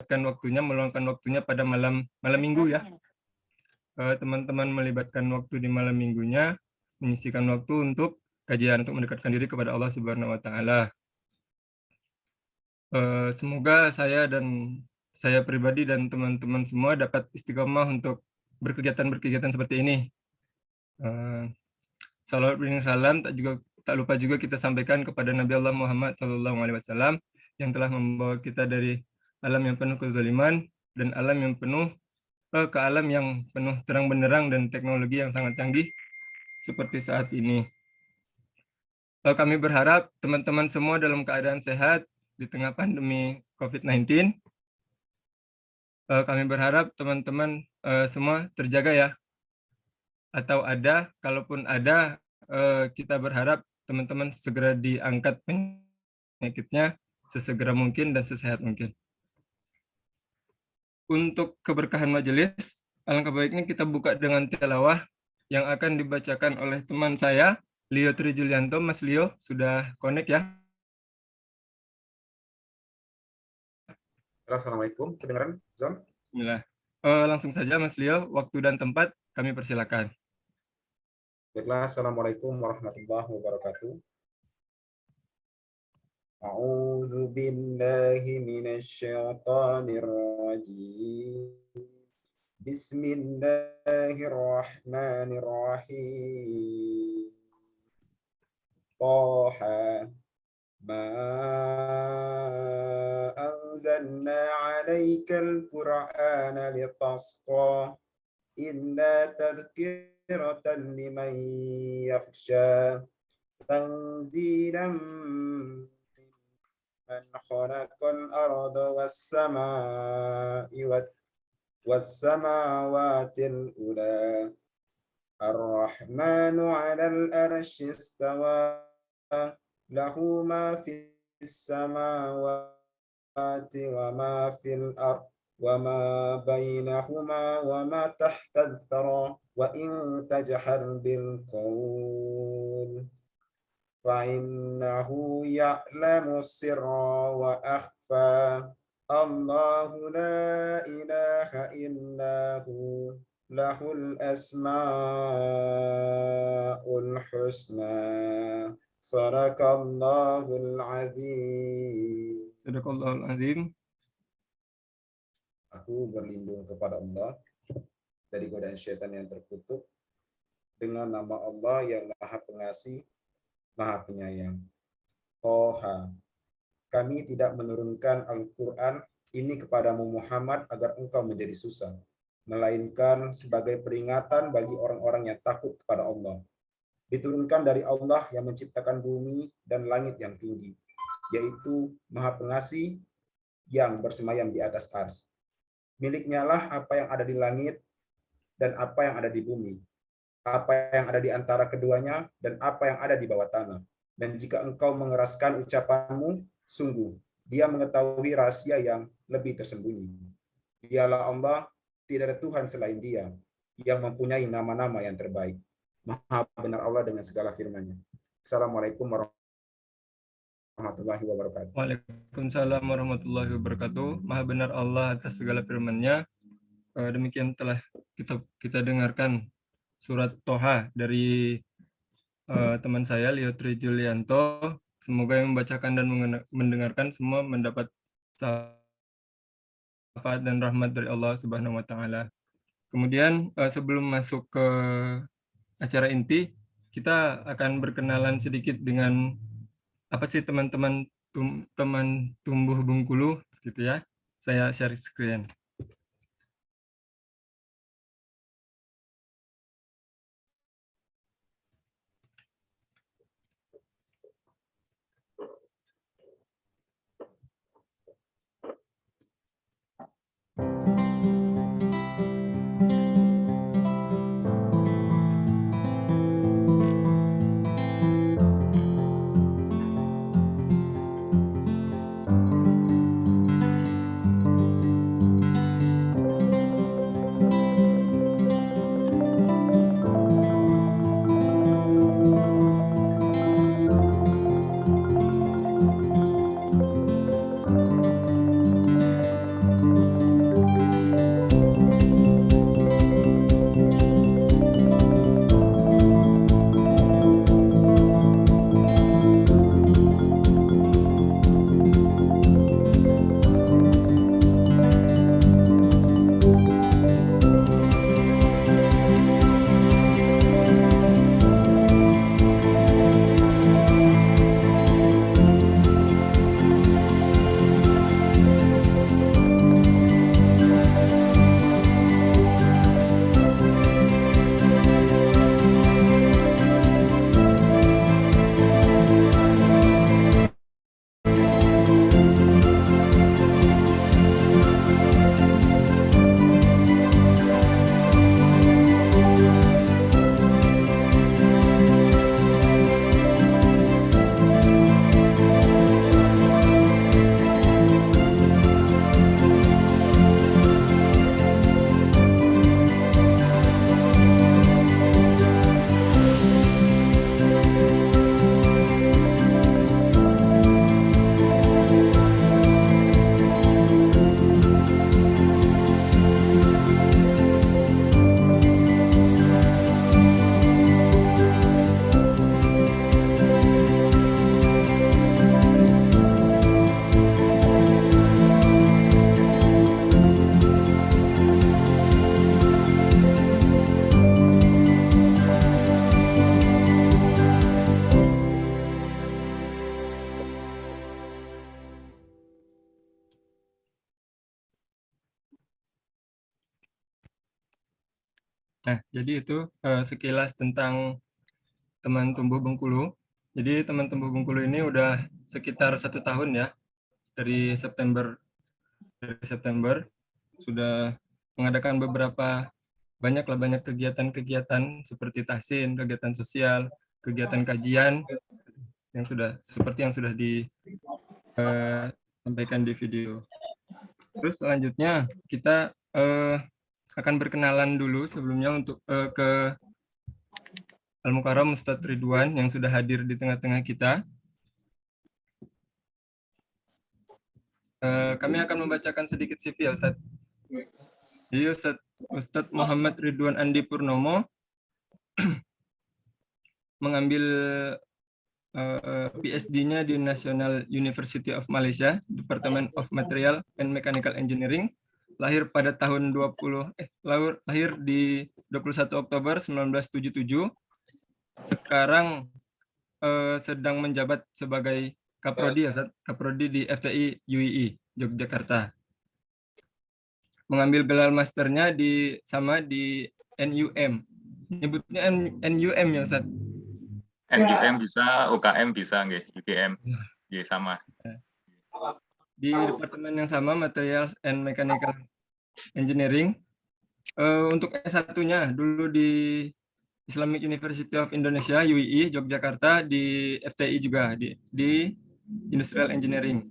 meluangkan waktunya pada malam minggu ya. Teman-teman melibatkan waktu di malam minggunya, menyisihkan waktu untuk kajian, untuk mendekatkan diri kepada Allah Subhanahu wa taala. Semoga saya pribadi dan teman-teman semua dapat istiqomah untuk berkegiatan seperti ini. Salawat dan salam tak lupa juga kita sampaikan kepada Nabi Allah Muhammad SAW yang telah membawa kita dari alam yang penuh kezaliman dan alam yang penuh ke alam yang penuh terang benderang dan teknologi yang sangat canggih seperti saat ini. Kami berharap teman-teman semua dalam keadaan sehat di tengah pandemi COVID-19. Kami berharap teman-teman semua terjaga ya. Atau kalaupun ada, kita berharap teman-teman segera diangkat penyakitnya sesegera mungkin dan sesehat mungkin. Untuk keberkahan majelis, alangkah baiknya kita buka dengan tilawah yang akan dibacakan oleh teman saya, Leo Trijulianto. Mas Leo, sudah connect ya? Assalamualaikum, kedengaran, Zon? Bismillah. Langsung saja Mas Leo, waktu dan tempat kami persilakan. Baiklah, Assalamualaikum warahmatullahi wabarakatuh. A'udzu billahi minasyaitonir rajim. Bismillahirrahmanirrahim. Taha ma anzalna 'alaikal qur'ana litasqa illa tadhkiratan liman yakhsha tanzilan mimman khalaqal arda was-samawatil ula ar-rahmanu 'alal arsy istawa lahu ma fis samawati wa ma fil ard wa ma bainahuma wa ma tahta al-thara wa in tajhar bil qawl fa innahu ya'lamu sirra wa akhfa Allahu la ilaha illahu lahul asma'ul husna. Sadaqallahul azim. Sadaqallahul azim. Aku berlindung kepada Allah dari godaan syaitan yang terkutuk dengan nama Allah yang Maha Pengasih, Maha Penyayang. Toha, kami tidak menurunkan Al-Quran ini kepadamu Muhammad agar engkau menjadi susah, melainkan sebagai peringatan bagi orang-orang yang takut kepada Allah. Diturunkan dari Allah yang menciptakan bumi dan langit yang tinggi, yaitu Maha Pengasih yang bersemayam di atas ars. Miliknya lah apa yang ada di langit dan apa yang ada di bumi, apa yang ada di antara keduanya dan apa yang ada di bawah tanah. Dan jika engkau mengeraskan ucapanmu, sungguh Dia mengetahui rahasia yang lebih tersembunyi. Dialah Allah, tidak ada Tuhan selain Dia, yang mempunyai nama-nama yang terbaik. Maha benar Allah dengan segala firman-Nya. Assalamualaikum warahmatullahi wabarakatuh. Waalaikumsalam warahmatullahi wabarakatuh. Maha benar Allah atas segala firman-Nya. Demikian telah kita dengarkan surat Toha dari teman saya Leo Trijulianto. Semoga yang membacakan dan mendengarkan semua mendapat syafaat dan rahmat dari Allah Subhanahu wa taala. Kemudian sebelum masuk ke acara inti, kita akan berkenalan sedikit dengan apa sih teman-teman teman tumbuh Bengkulu gitu ya. Saya share screen. Nah, jadi itu sekilas tentang teman tumbuh Bengkulu. Jadi teman tumbuh Bengkulu ini udah sekitar 1 tahun ya, dari September sudah mengadakan banyak kegiatan-kegiatan seperti tahsin, kegiatan sosial, kegiatan kajian yang sudah disampaikan di video. Terus selanjutnya kita akan berkenalan dulu sebelumnya untuk ke Al-Mukarram Ustadz Ridwan yang sudah hadir di tengah-tengah kita. Kami akan membacakan sedikit CV ya Ustadz. Jadi Ustadz Muhammad Ridwan Andi Purnomo mengambil PhD-nya di National University of Malaysia, Department of Material and Mechanical Engineering. Lahir pada tahun lahir di 21 Oktober 1977. Sekarang sedang menjabat sebagai Kaprodi ya, Kaprodi di FTI UII Yogyakarta. Mengambil gelar masternya di NUM. Nyebutnya NUM ya Ustaz. NUM bisa, UKM bisa nggih, UGM nggih sama. Di departemen yang sama, Materials and Mechanical Engineering. Untuk S1-nya dulu di Islamic University of Indonesia UII Yogyakarta, di FTI juga di Industrial Engineering.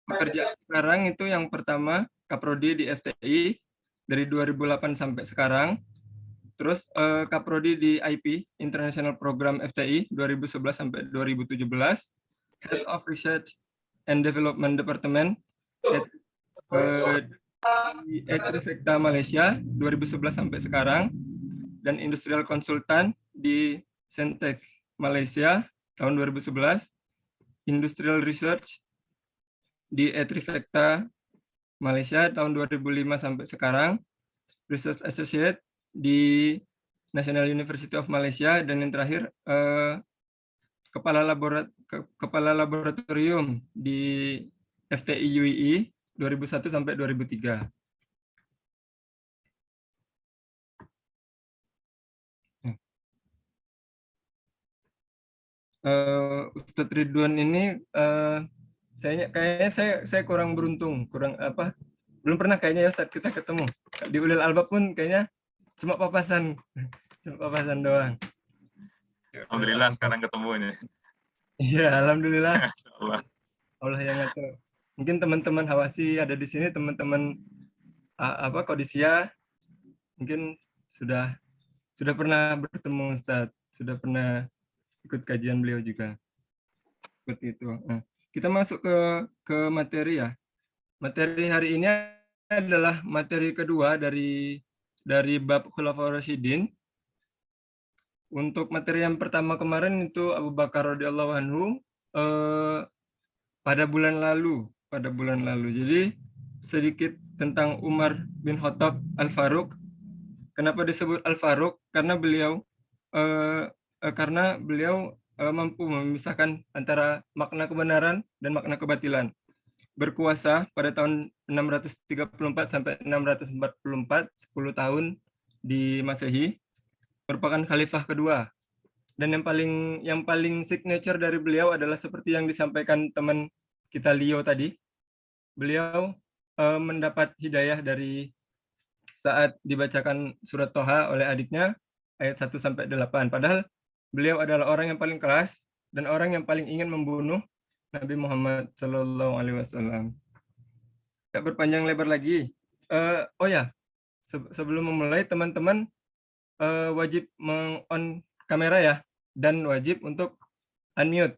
Pekerjaan sekarang itu yang pertama Kaprodi di FTI dari 2008 sampai sekarang. Terus Kaprodi di IP International Program FTI 2011 sampai 2017. Head of Research and Development Department di Trifecta Malaysia 2011 sampai sekarang, dan Industrial Consultant di Sentek Malaysia tahun 2011, Industrial Research di Trifecta Malaysia tahun 2005 sampai sekarang, Research Associate di National University of Malaysia, dan yang terakhir Kepala Laboratorium di FTI UII 2001 sampai 2003. Ustadz Ridwan ini kayaknya saya kurang beruntung, belum pernah kayaknya ya Ustadz kita ketemu. Di Ulil Albab pun kayaknya cuma papasan doang. Alhamdulillah sekarang ketemu ini. Iya, alhamdulillah. Allah. Allah yang ngatur. Mungkin teman-teman Hawasi ada di sini, teman-teman Kodisia mungkin sudah pernah bertemu Ustadz, sudah pernah ikut kajian beliau juga. Seperti itu. Nah, kita masuk ke materi ya. Materi hari ini adalah materi kedua dari bab Khulafaur Rasyidin. Untuk materi yang pertama kemarin itu Abu Bakar radhiyallahu anhu pada bulan lalu. Jadi sedikit tentang Umar bin Khattab Al-Faruq. Kenapa disebut Al-Faruq? Karena beliau mampu memisahkan antara makna kebenaran dan makna kebatilan. Berkuasa pada tahun 634 sampai 644, 10 tahun di Masehi, merupakan khalifah kedua. Dan yang paling signature dari beliau adalah seperti yang disampaikan teman kita Leo tadi. Beliau mendapat hidayah dari saat dibacakan surat Toha oleh adiknya ayat 1 sampai 8. Padahal beliau adalah orang yang paling keras dan orang yang paling ingin membunuh Nabi Muhammad Shallallahu Alaihi Wasallam. Tidak berpanjang lebar lagi. Sebelum memulai, teman-teman wajib meng-on kamera ya, dan wajib untuk unmute.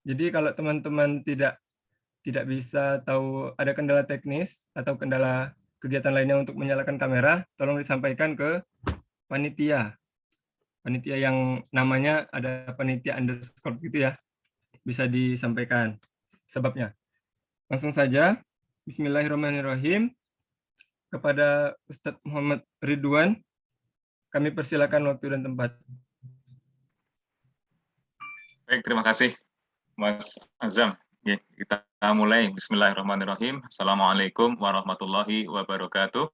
Jadi kalau teman-teman tidak bisa tahu ada kendala teknis atau kendala kegiatan lainnya untuk menyalakan kamera, tolong disampaikan ke panitia yang namanya ada panitia underscore gitu ya, bisa disampaikan sebabnya. Langsung saja, Bismillahirrahmanirrahim. Kepada Ustadz Muhammad Ridwan, kami persilakan waktu dan tempat. Baik, terima kasih Mas Azam. Ya, kita mulai. Bismillahirrahmanirrahim. Assalamualaikum warahmatullahi wabarakatuh.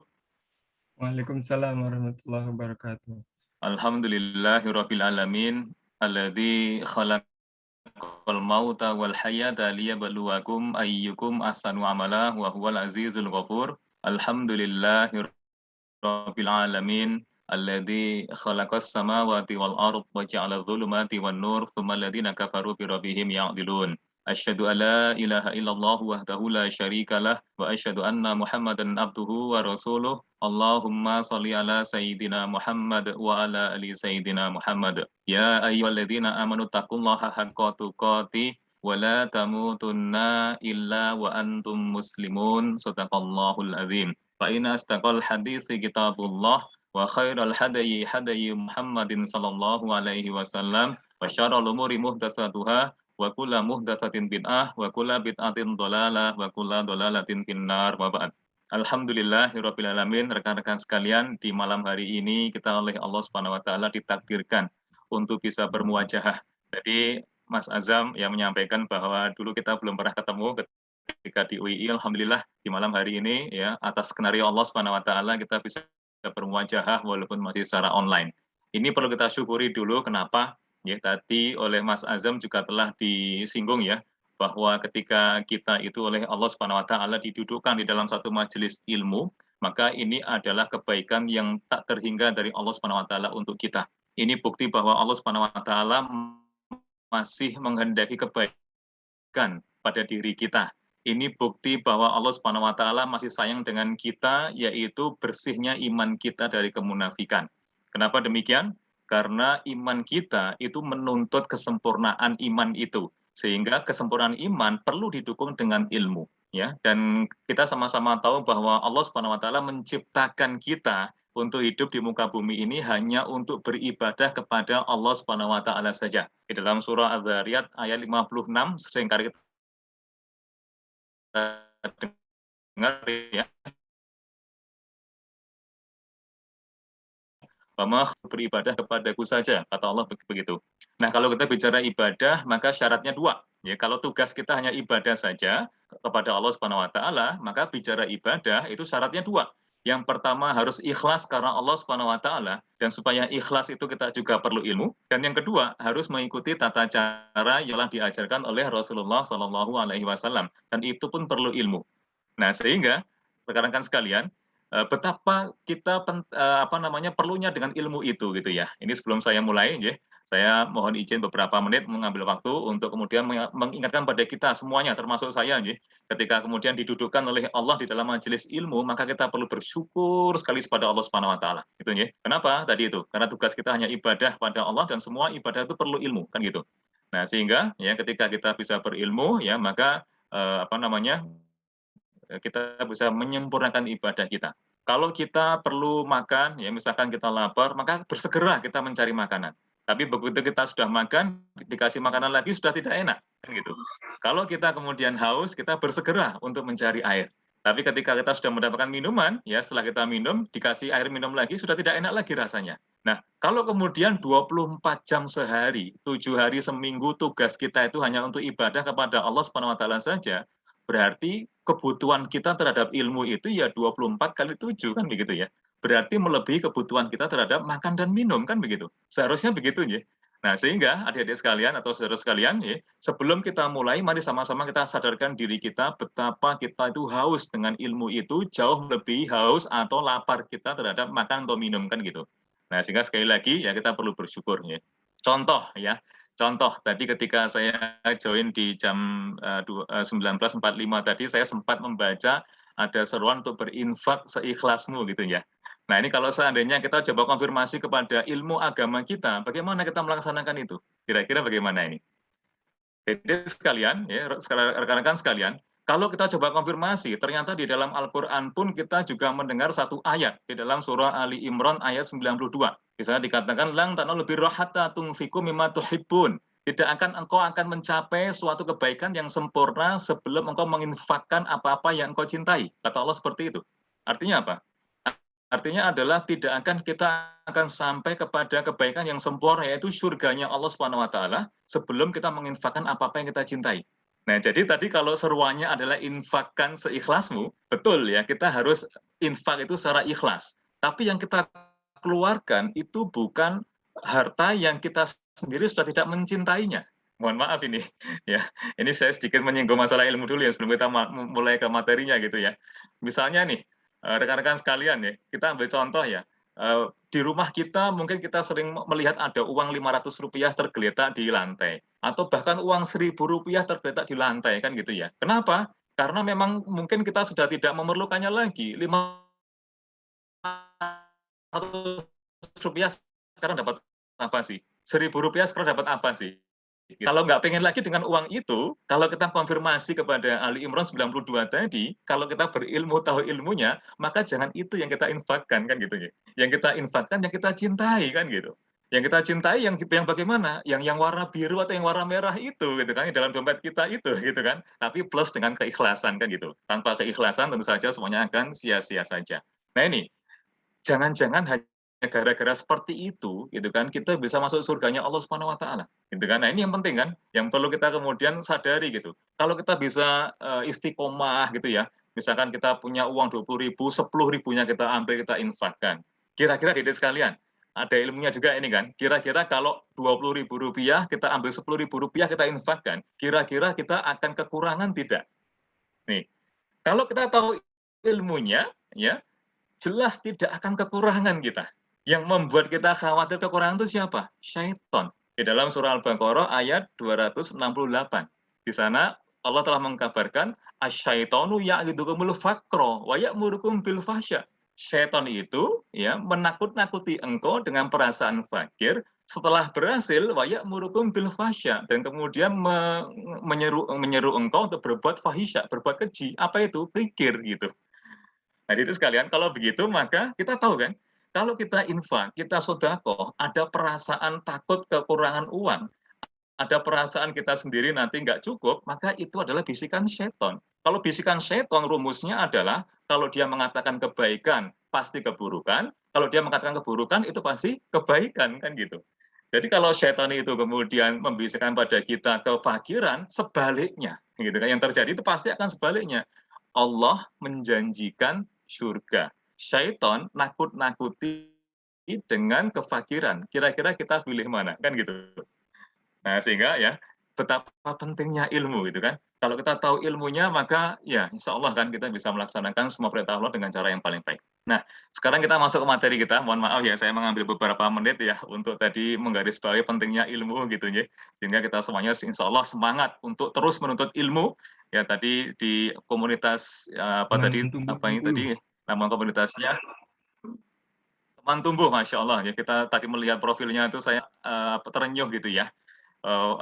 Waalaikumsalam warahmatullahi wabarakatuh. Alhamdulillahirabbil alamin alladzi khalaqal mauta wal hayata liyabluwakum ayyukum ahsanu amala wa huwal azizul ghafur. Alhamdulillahirabbil alamin alladzi khalaqas samawati wal ard wa ja'ala dhulumati wan nur tsumma alladziina kafaru bi rabbihim ya'dilun. Asyhadu an la ilaha illallah wahdahu la syarikalah wa asyhadu anna Muhammadan abduhu wa rasuluh. Allahumma shalli ala sayyidina Muhammad wa ala ali sayyidina Muhammad. Ya ayyuhalladzina amanu taqullaha haqqa tuqatih wa la tamutunna illa wa antum muslimun. Shadaqallahul azim. Fa inna astaqal haditsi kitabullah wa khairal hadyi hadyi Muhammadin sallallahu alaihi wasallam wa syarrul umuri muhdatsatuha wa kullu muhdatsatin bid'ah wa kullu bid'atin dhalalah wa kullu dhalalatin finnar wa ba'd. Alhamdulillahirabbil alamin, rekan-rekan sekalian, di malam hari ini kita oleh Allah Subhanahu wa taala ditakdirkan untuk bisa bermuajahah. Jadi Mas Azam yang menyampaikan bahwa dulu kita belum pernah ketemu ketika di UII. Alhamdulillah di malam hari ini ya atas skenario Allah Subhanahu wa taala kita bisa bermuajahah walaupun masih secara online. Ini perlu kita syukuri dulu. Kenapa? Ya, tadi oleh Mas Azam juga telah disinggung ya, bahwa ketika kita itu oleh Allah Subhanahu wa taala didudukkan di dalam satu majelis ilmu, maka ini adalah kebaikan yang tak terhingga dari Allah Subhanahu wa taala untuk kita. Ini bukti bahwa Allah Subhanahu wa taala masih menghendaki kebaikan pada diri kita. Ini bukti bahwa Allah Subhanahu wa taala masih sayang dengan kita, yaitu bersihnya iman kita dari kemunafikan. Kenapa demikian? Karena iman kita itu menuntut kesempurnaan iman itu, sehingga kesempurnaan iman perlu didukung dengan ilmu, ya. Dan kita sama-sama tahu bahwa Allah Subhanahu wa taala menciptakan kita untuk hidup di muka bumi ini hanya untuk beribadah kepada Allah Subhanahu wa taala saja. Di dalam surah Az-Zariyat ayat 56 seringkali kita dengar ya, beribadah kepadaku saja, kata Allah begitu. Nah, kalau kita bicara ibadah, maka syaratnya dua. Ya, kalau tugas kita hanya ibadah saja kepada Allah Subhanahu wa taala, maka bicara ibadah itu syaratnya dua. Yang pertama harus ikhlas karena Allah Subhanahu wa taala, dan supaya ikhlas itu kita juga perlu ilmu. Dan yang kedua harus mengikuti tata cara yang telah diajarkan oleh Rasulullah Shallallahu alaihi wasallam, dan itu pun perlu ilmu. Nah, sehingga rekan-rekan sekalian, betapa kita perlunya dengan ilmu itu gitu ya. Ini sebelum saya mulai ya, saya mohon izin beberapa menit mengambil waktu untuk kemudian mengingatkan pada kita semuanya termasuk saya ya, ketika kemudian didudukkan oleh Allah di dalam majelis ilmu, maka kita perlu bersyukur sekali kepada Allah Subhanahu wa taala. Gitu ya. Kenapa? Tadi itu, karena tugas kita hanya ibadah pada Allah dan semua ibadah itu perlu ilmu, kan gitu. Nah, sehingga ya ketika kita bisa berilmu ya, maka kita bisa menyempurnakan ibadah kita. Kalau kita perlu makan, ya misalkan kita lapar, maka bersegera kita mencari makanan. Tapi begitu kita sudah makan, dikasih makanan lagi sudah tidak enak, kan gitu. Kalau kita kemudian haus, kita bersegera untuk mencari air. Tapi ketika kita sudah mendapatkan minuman, ya setelah kita minum, dikasih air minum lagi, sudah tidak enak lagi rasanya. Nah, kalau kemudian 24 jam sehari, 7 hari seminggu tugas kita itu hanya untuk ibadah kepada Allah Subhanahu wa taala saja, berarti kebutuhan kita terhadap ilmu itu ya 24 kali 7 kan begitu ya. Berarti melebihi kebutuhan kita terhadap makan dan minum kan begitu. Seharusnya begitu ya. Nah, sehingga adik-adik sekalian atau saudara sekalian ya, sebelum kita mulai mari sama-sama kita sadarkan diri kita betapa kita itu haus dengan ilmu itu jauh lebih haus atau lapar kita terhadap makan atau minum kan gitu. Nah, sehingga sekali lagi ya kita perlu bersyukur ya. Contoh ya, contoh tadi ketika saya join di jam 19.45 tadi, saya sempat membaca ada seruan untuk berinfak seikhlasmu gitu ya. Nah, ini kalau seandainya kita coba konfirmasi kepada ilmu agama kita, bagaimana kita melaksanakan itu? Kira-kira bagaimana ini? Jadi sekalian, ya, rekan-rekan sekalian, kalau kita coba konfirmasi, ternyata di dalam Al-Quran pun kita juga mendengar satu ayat di dalam surah Ali Imran ayat 92. Misalnya dikatakan, lang tanalul birra hatta tunfiqu mimma tuhibbun. Tidak engkau akan mencapai suatu kebaikan yang sempurna sebelum engkau menginfakkan apa-apa yang engkau cintai. Kata Allah seperti itu. Artinya apa? Artinya adalah tidak akan kita akan sampai kepada kebaikan yang sempurna, yaitu surganya Allah Subhanahu wa taala sebelum kita menginfakkan apa-apa yang kita cintai. Nah, jadi tadi kalau seruannya adalah infakkan seikhlasmu, betul ya, kita harus infak itu secara ikhlas. Tapi yang kita keluarkan itu bukan harta yang kita sendiri sudah tidak mencintainya. Mohon maaf ini, ya. Ini saya sedikit menyinggung masalah ilmu dulu ya sebelum kita mulai ke materinya gitu ya. Misalnya nih, rekan-rekan sekalian ya, kita ambil contoh ya. Di rumah kita mungkin kita sering melihat ada uang Rp500 tergeletak di lantai atau bahkan uang Rp1.000 tergeletak di lantai kan gitu ya. Kenapa? Karena memang mungkin kita sudah tidak memerlukannya lagi. Rp500 sekarang dapat apa sih? Rp1.000 sekarang dapat apa sih? Kalau nggak pengen lagi dengan uang itu, kalau kita konfirmasi kepada Ali Imran 92 tadi, kalau kita berilmu, tahu ilmunya, maka jangan itu yang kita infakkan, kan gitu ya. Yang kita infakkan, yang kita cintai, kan gitu. Yang kita cintai, yang bagaimana? Yang warna biru atau yang warna merah itu, gitu kan, dalam dompet kita itu, gitu kan. Tapi plus dengan keikhlasan, kan gitu. Tanpa keikhlasan, tentu saja semuanya akan sia-sia saja. Nah ini, jangan-jangan hanya gara-gara seperti itu, gitu kan, kita bisa masuk surganya Allah Subhanahu Wa Taala, gitu kan. Nah ini yang penting kan, yang perlu kita kemudian sadari gitu. Kalau kita bisa istiqomah gitu ya, misalkan kita punya uang 20.000, 10.000-nya kita ambil kita infakkan. Kira-kira didik sekalian, ada ilmunya juga ini kan. Kira-kira kalau Rp20.000 kita ambil Rp10.000 kita infakkan, kira-kira kita akan kekurangan tidak? Nih, kalau kita tahu ilmunya, ya jelas tidak akan kekurangan kita. Yang membuat kita khawatir kekurangan itu siapa? Syaitan. Di dalam surah Al-Baqarah ayat 268. Di sana Allah telah mengkabarkan asyaitonu ya'idukumul faqra wa ya'murukum bil fahsya. Syaitan itu ya menakut-nakuti engkau dengan perasaan fakir setelah berhasil wa ya'murukum bil fahsya dan kemudian menyeru engkau untuk berbuat fahisya, berbuat keji. Apa itu? Pikir gitu. Nah, itu sekalian, kalau begitu maka kita tahu kan, kalau kita infak, kita sedekah, ada perasaan takut kekurangan uang, ada perasaan kita sendiri nanti nggak cukup, maka itu adalah bisikan setan. Kalau bisikan setan rumusnya adalah kalau dia mengatakan kebaikan pasti keburukan, kalau dia mengatakan keburukan itu pasti kebaikan kan gitu. Jadi kalau setan itu kemudian membisikkan pada kita kefakiran, sebaliknya, gitu kan? Yang terjadi itu pasti akan sebaliknya. Allah menjanjikan surga. Syaitan nakut-nakuti dengan kefakiran. Kira-kira kita pilih mana? Kan gitu. Nah, sehingga ya betapa pentingnya ilmu gitu kan. Kalau kita tahu ilmunya maka ya insya Allah kan kita bisa melaksanakan semua perintah Allah dengan cara yang paling baik. Nah, sekarang kita masuk ke materi kita. Mohon maaf ya saya mengambil beberapa menit ya untuk tadi menggarisbawahi pentingnya ilmu gitu ya. Sehingga kita semuanya insya Allah semangat untuk terus menuntut ilmu. Ya tadi di komunitas apa ini tadi nama komunitasnya Teman Tumbuh, Masya Allah ya, kita tadi melihat profilnya itu saya terenyuh gitu ya.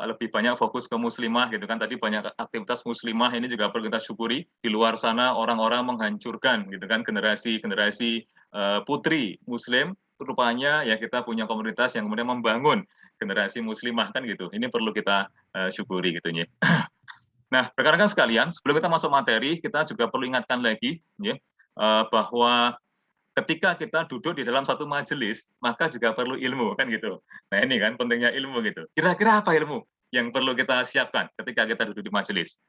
Lebih banyak fokus ke muslimah gitu kan, tadi banyak aktivitas muslimah, ini juga perlu kita syukuri. Di luar sana orang-orang menghancurkan gitu kan generasi putri muslim, rupanya ya kita punya komunitas yang kemudian membangun generasi muslimah kan gitu. Ini perlu kita syukuri gitu ya. Nah, rekan-rekan sekalian, sebelum kita masuk materi, kita juga perlu ingatkan lagi ya, bahwa ketika kita duduk di dalam satu majelis, maka juga perlu ilmu, kan gitu. Nah ini kan pentingnya ilmu gitu. Kira-kira apa ilmu yang perlu kita siapkan ketika kita duduk di majelis?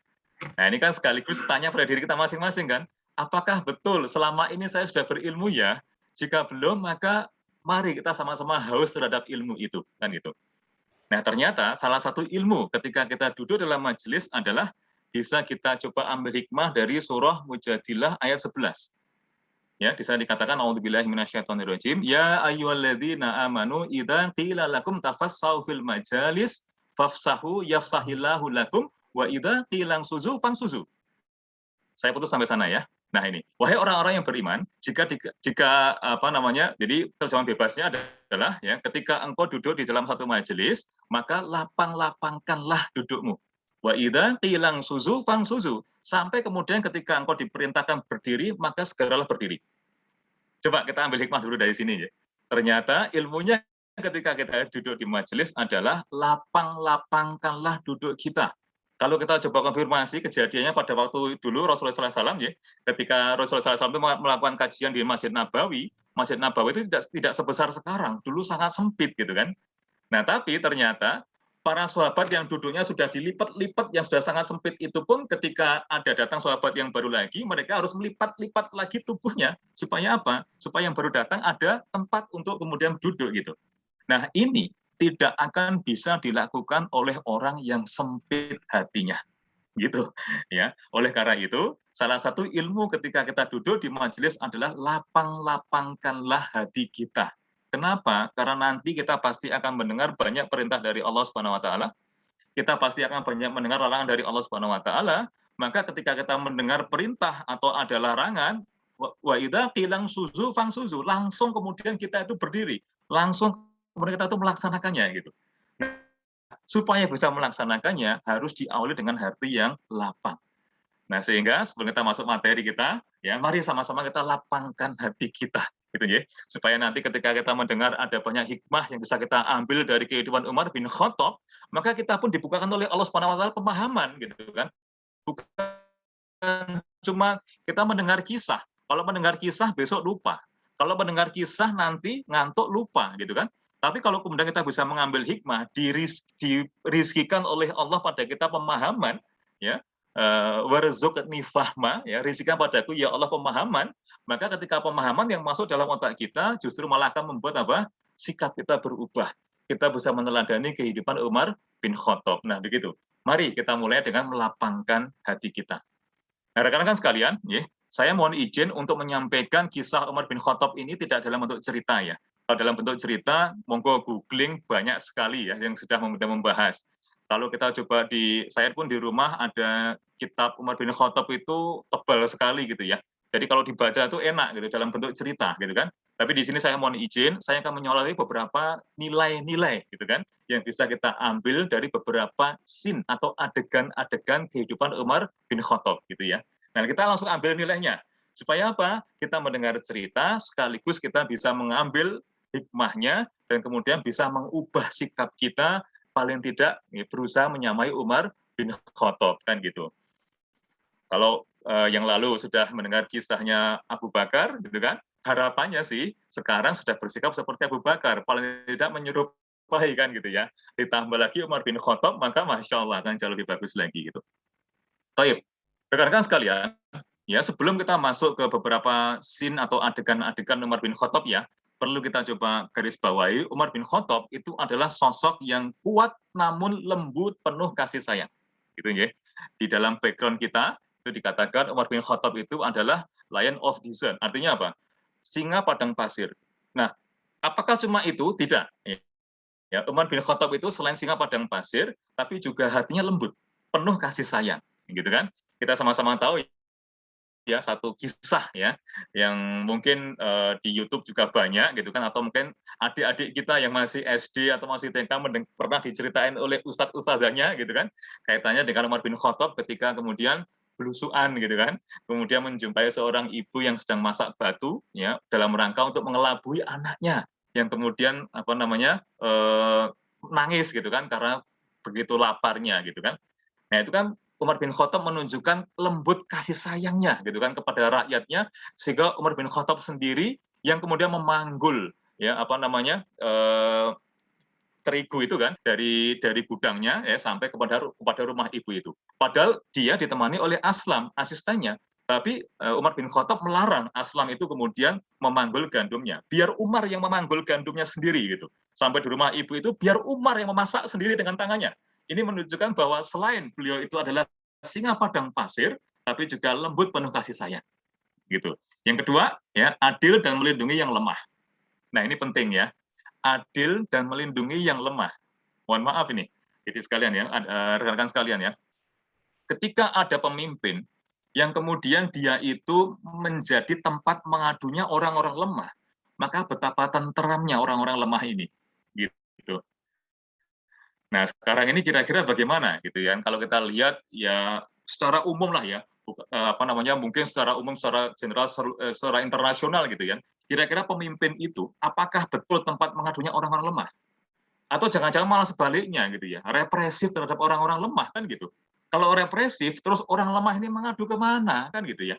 Nah ini kan sekaligus tanya pada diri kita masing-masing kan, apakah betul selama ini saya sudah berilmu ya? Jika belum, maka mari kita sama-sama haus terhadap ilmu itu, kan gitu. Nah ternyata salah satu ilmu ketika kita duduk dalam majelis adalah bisa kita coba ambil hikmah dari surah Mujadilah ayat 11. Ya, di sana dikatakan auzubillahi minasyaitonirrajim, ya ayyuhalladzina amanu idza qila lakum tafassau fil majalis fafsahu yafsahillahu lakum wa idza qila suzu fansuzu. Saya putus sampai sana ya. Nah ini, wahai orang-orang yang beriman, jika apa namanya, jadi terjemahan bebasnya adalah ya, ketika engkau duduk di dalam satu majelis, maka lapang-lapangkanlah dudukmu. Wa idza qila suzu fansuzu. Sampai kemudian ketika engkau diperintahkan berdiri, maka segeralah berdiri. Coba kita ambil hikmah dulu dari sini ya. Ternyata ilmunya ketika kita duduk di majelis adalah lapang-lapangkanlah duduk kita. Kalau kita coba konfirmasi kejadiannya pada waktu dulu Rasulullah SAW ya, ketika Rasulullah SAW itu melakukan kajian di Masjid Nabawi itu tidak sebesar sekarang, dulu sangat sempit gitu kan. Nah tapi ternyata para sahabat yang duduknya sudah dilipat-lipat, yang sudah sangat sempit itu pun ketika ada datang sahabat yang baru lagi, mereka harus melipat-lipat lagi tubuhnya. Supaya apa? Supaya yang baru datang ada tempat untuk kemudian duduk gitu. Nah, ini tidak akan bisa dilakukan oleh orang yang sempit hatinya. Gitu ya. Oleh karena itu, salah satu ilmu ketika kita duduk di majelis adalah lapang-lapangkanlah hati kita. Kenapa? Karena nanti kita pasti akan mendengar banyak perintah dari Allah Subhanahu wa taala. Kita pasti akan banyak mendengar larangan dari Allah Subhanahu wa taala. Maka ketika kita mendengar perintah atau ada larangan, wa idza qilang suzu fangsuzu, langsung kemudian kita itu berdiri, langsung kemudian kita itu melaksanakannya gitu. Supaya bisa melaksanakannya harus diawali dengan hati yang lapang. Nah, sehingga sebelum kita masuk materi kita, ya mari sama-sama kita lapangkan hati kita, gitu ya. Supaya nanti ketika kita mendengar ada banyak hikmah yang bisa kita ambil dari kehidupan Umar bin Khattab, maka kita pun dibukakan oleh Allah Subhanahu wa taala pemahaman gitu kan. Bukan cuma kita mendengar kisah. Kalau mendengar kisah besok lupa. Kalau mendengar kisah nanti ngantuk lupa gitu kan. Tapi kalau kemudian kita bisa mengambil hikmah, dirizkikan oleh Allah pada kita pemahaman, ya, warzuqni fahma, ya, rizkikan padaku ya Allah pemahaman, maka ketika pemahaman yang masuk dalam otak kita justru malah akan membuat apa? Sikap kita berubah. Kita bisa meneladani kehidupan Umar bin Khattab. Nah, begitu. Mari kita mulai dengan melapangkan hati kita. Nah, rekan-rekan sekalian, ya, saya mohon izin untuk menyampaikan kisah Umar bin Khattab ini tidak dalam bentuk cerita ya. Kalau dalam bentuk cerita, monggo googling banyak sekali ya yang sudah membahas. Kalau kita coba saya pun di rumah ada kitab Umar bin Khattab itu tebal sekali gitu ya. Jadi kalau dibaca itu enak gitu dalam bentuk cerita gitu kan. Tapi di sini saya mohon izin, saya akan menyoroti beberapa nilai-nilai gitu kan yang bisa kita ambil dari beberapa scene atau adegan-adegan kehidupan Umar bin Khattab gitu ya. Nah, kita langsung ambil nilainya. Supaya apa? Kita mendengar cerita sekaligus kita bisa mengambil hikmahnya dan kemudian bisa mengubah sikap kita paling tidak berusaha menyamai Umar bin Khattab kan gitu. Kalau yang lalu sudah mendengar kisahnya Abu Bakar gitu kan, harapannya sih sekarang sudah bersikap seperti Abu Bakar, paling tidak menyerupai kan gitu ya. Ditambah lagi Umar bin Khattab, maka Masya Allah akan jauh lebih bagus lagi gitu. Baik, rekan-rekan sekalian, ya sebelum kita masuk ke beberapa scene atau adegan-adegan Umar bin Khattab ya, perlu kita coba garis bawahi, Umar bin Khattab itu adalah sosok yang kuat namun lembut penuh kasih sayang. Gitu ya. Di dalam background kita itu dikatakan Umar bin Khattab itu adalah Lion of Desert. Artinya apa? Singa padang pasir. Nah, apakah cuma itu? Tidak. Ya, Umar bin Khattab itu selain singa padang pasir, tapi juga hatinya lembut, penuh kasih sayang. Gitu kan? Kita sama-sama tahu ya satu kisah ya yang mungkin di YouTube juga banyak gitu kan, atau mungkin adik-adik kita yang masih SD atau masih TK pernah diceritain oleh ustadz-ustadzanya gitu kan, kaitannya dengan Umar bin Khattab ketika kemudian belusuan gitu kan, kemudian menjumpai seorang ibu yang sedang masak batu ya dalam rangka untuk mengelabui anaknya yang kemudian apa namanya nangis gitu kan karena begitu laparnya gitu kan. Nah, itu kan Umar bin Khattab menunjukkan lembut kasih sayangnya gitu kan kepada rakyatnya, sehingga Umar bin Khattab sendiri yang kemudian memanggul ya apa namanya terigu itu kan dari gudangnya ya sampai kepada rumah ibu itu. Padahal dia ditemani oleh Aslam asistennya, tapi Umar bin Khattab melarang Aslam itu kemudian memanggul gandumnya. Biar Umar yang memanggul gandumnya sendiri gitu. Sampai di rumah ibu itu biar Umar yang memasak sendiri dengan tangannya. Ini menunjukkan bahwa selain beliau itu adalah singa padang pasir, tapi juga lembut penuh kasih sayang. Gitu. Yang kedua, ya adil dan melindungi yang lemah. Nah, ini penting ya. Adil dan melindungi yang lemah. Mohon maaf ini, jadi sekalian ya, rekan-rekan sekalian ya. Ketika ada pemimpin yang kemudian dia itu menjadi tempat mengadunya orang-orang lemah, maka betapa tenteramnya orang-orang lemah ini. Gitu. Nah, sekarang ini kira-kira bagaimana gitu ya? Kalau kita lihat ya secara umum lah ya, apa namanya mungkin secara umum, secara general, secara internasional gitu ya. Kira-kira pemimpin itu apakah betul tempat mengadunya orang-orang lemah? Atau jangan-jangan malah sebaliknya gitu ya, represif terhadap orang-orang lemah kan gitu. Kalau represif, terus orang lemah ini mengadu kemana kan gitu ya?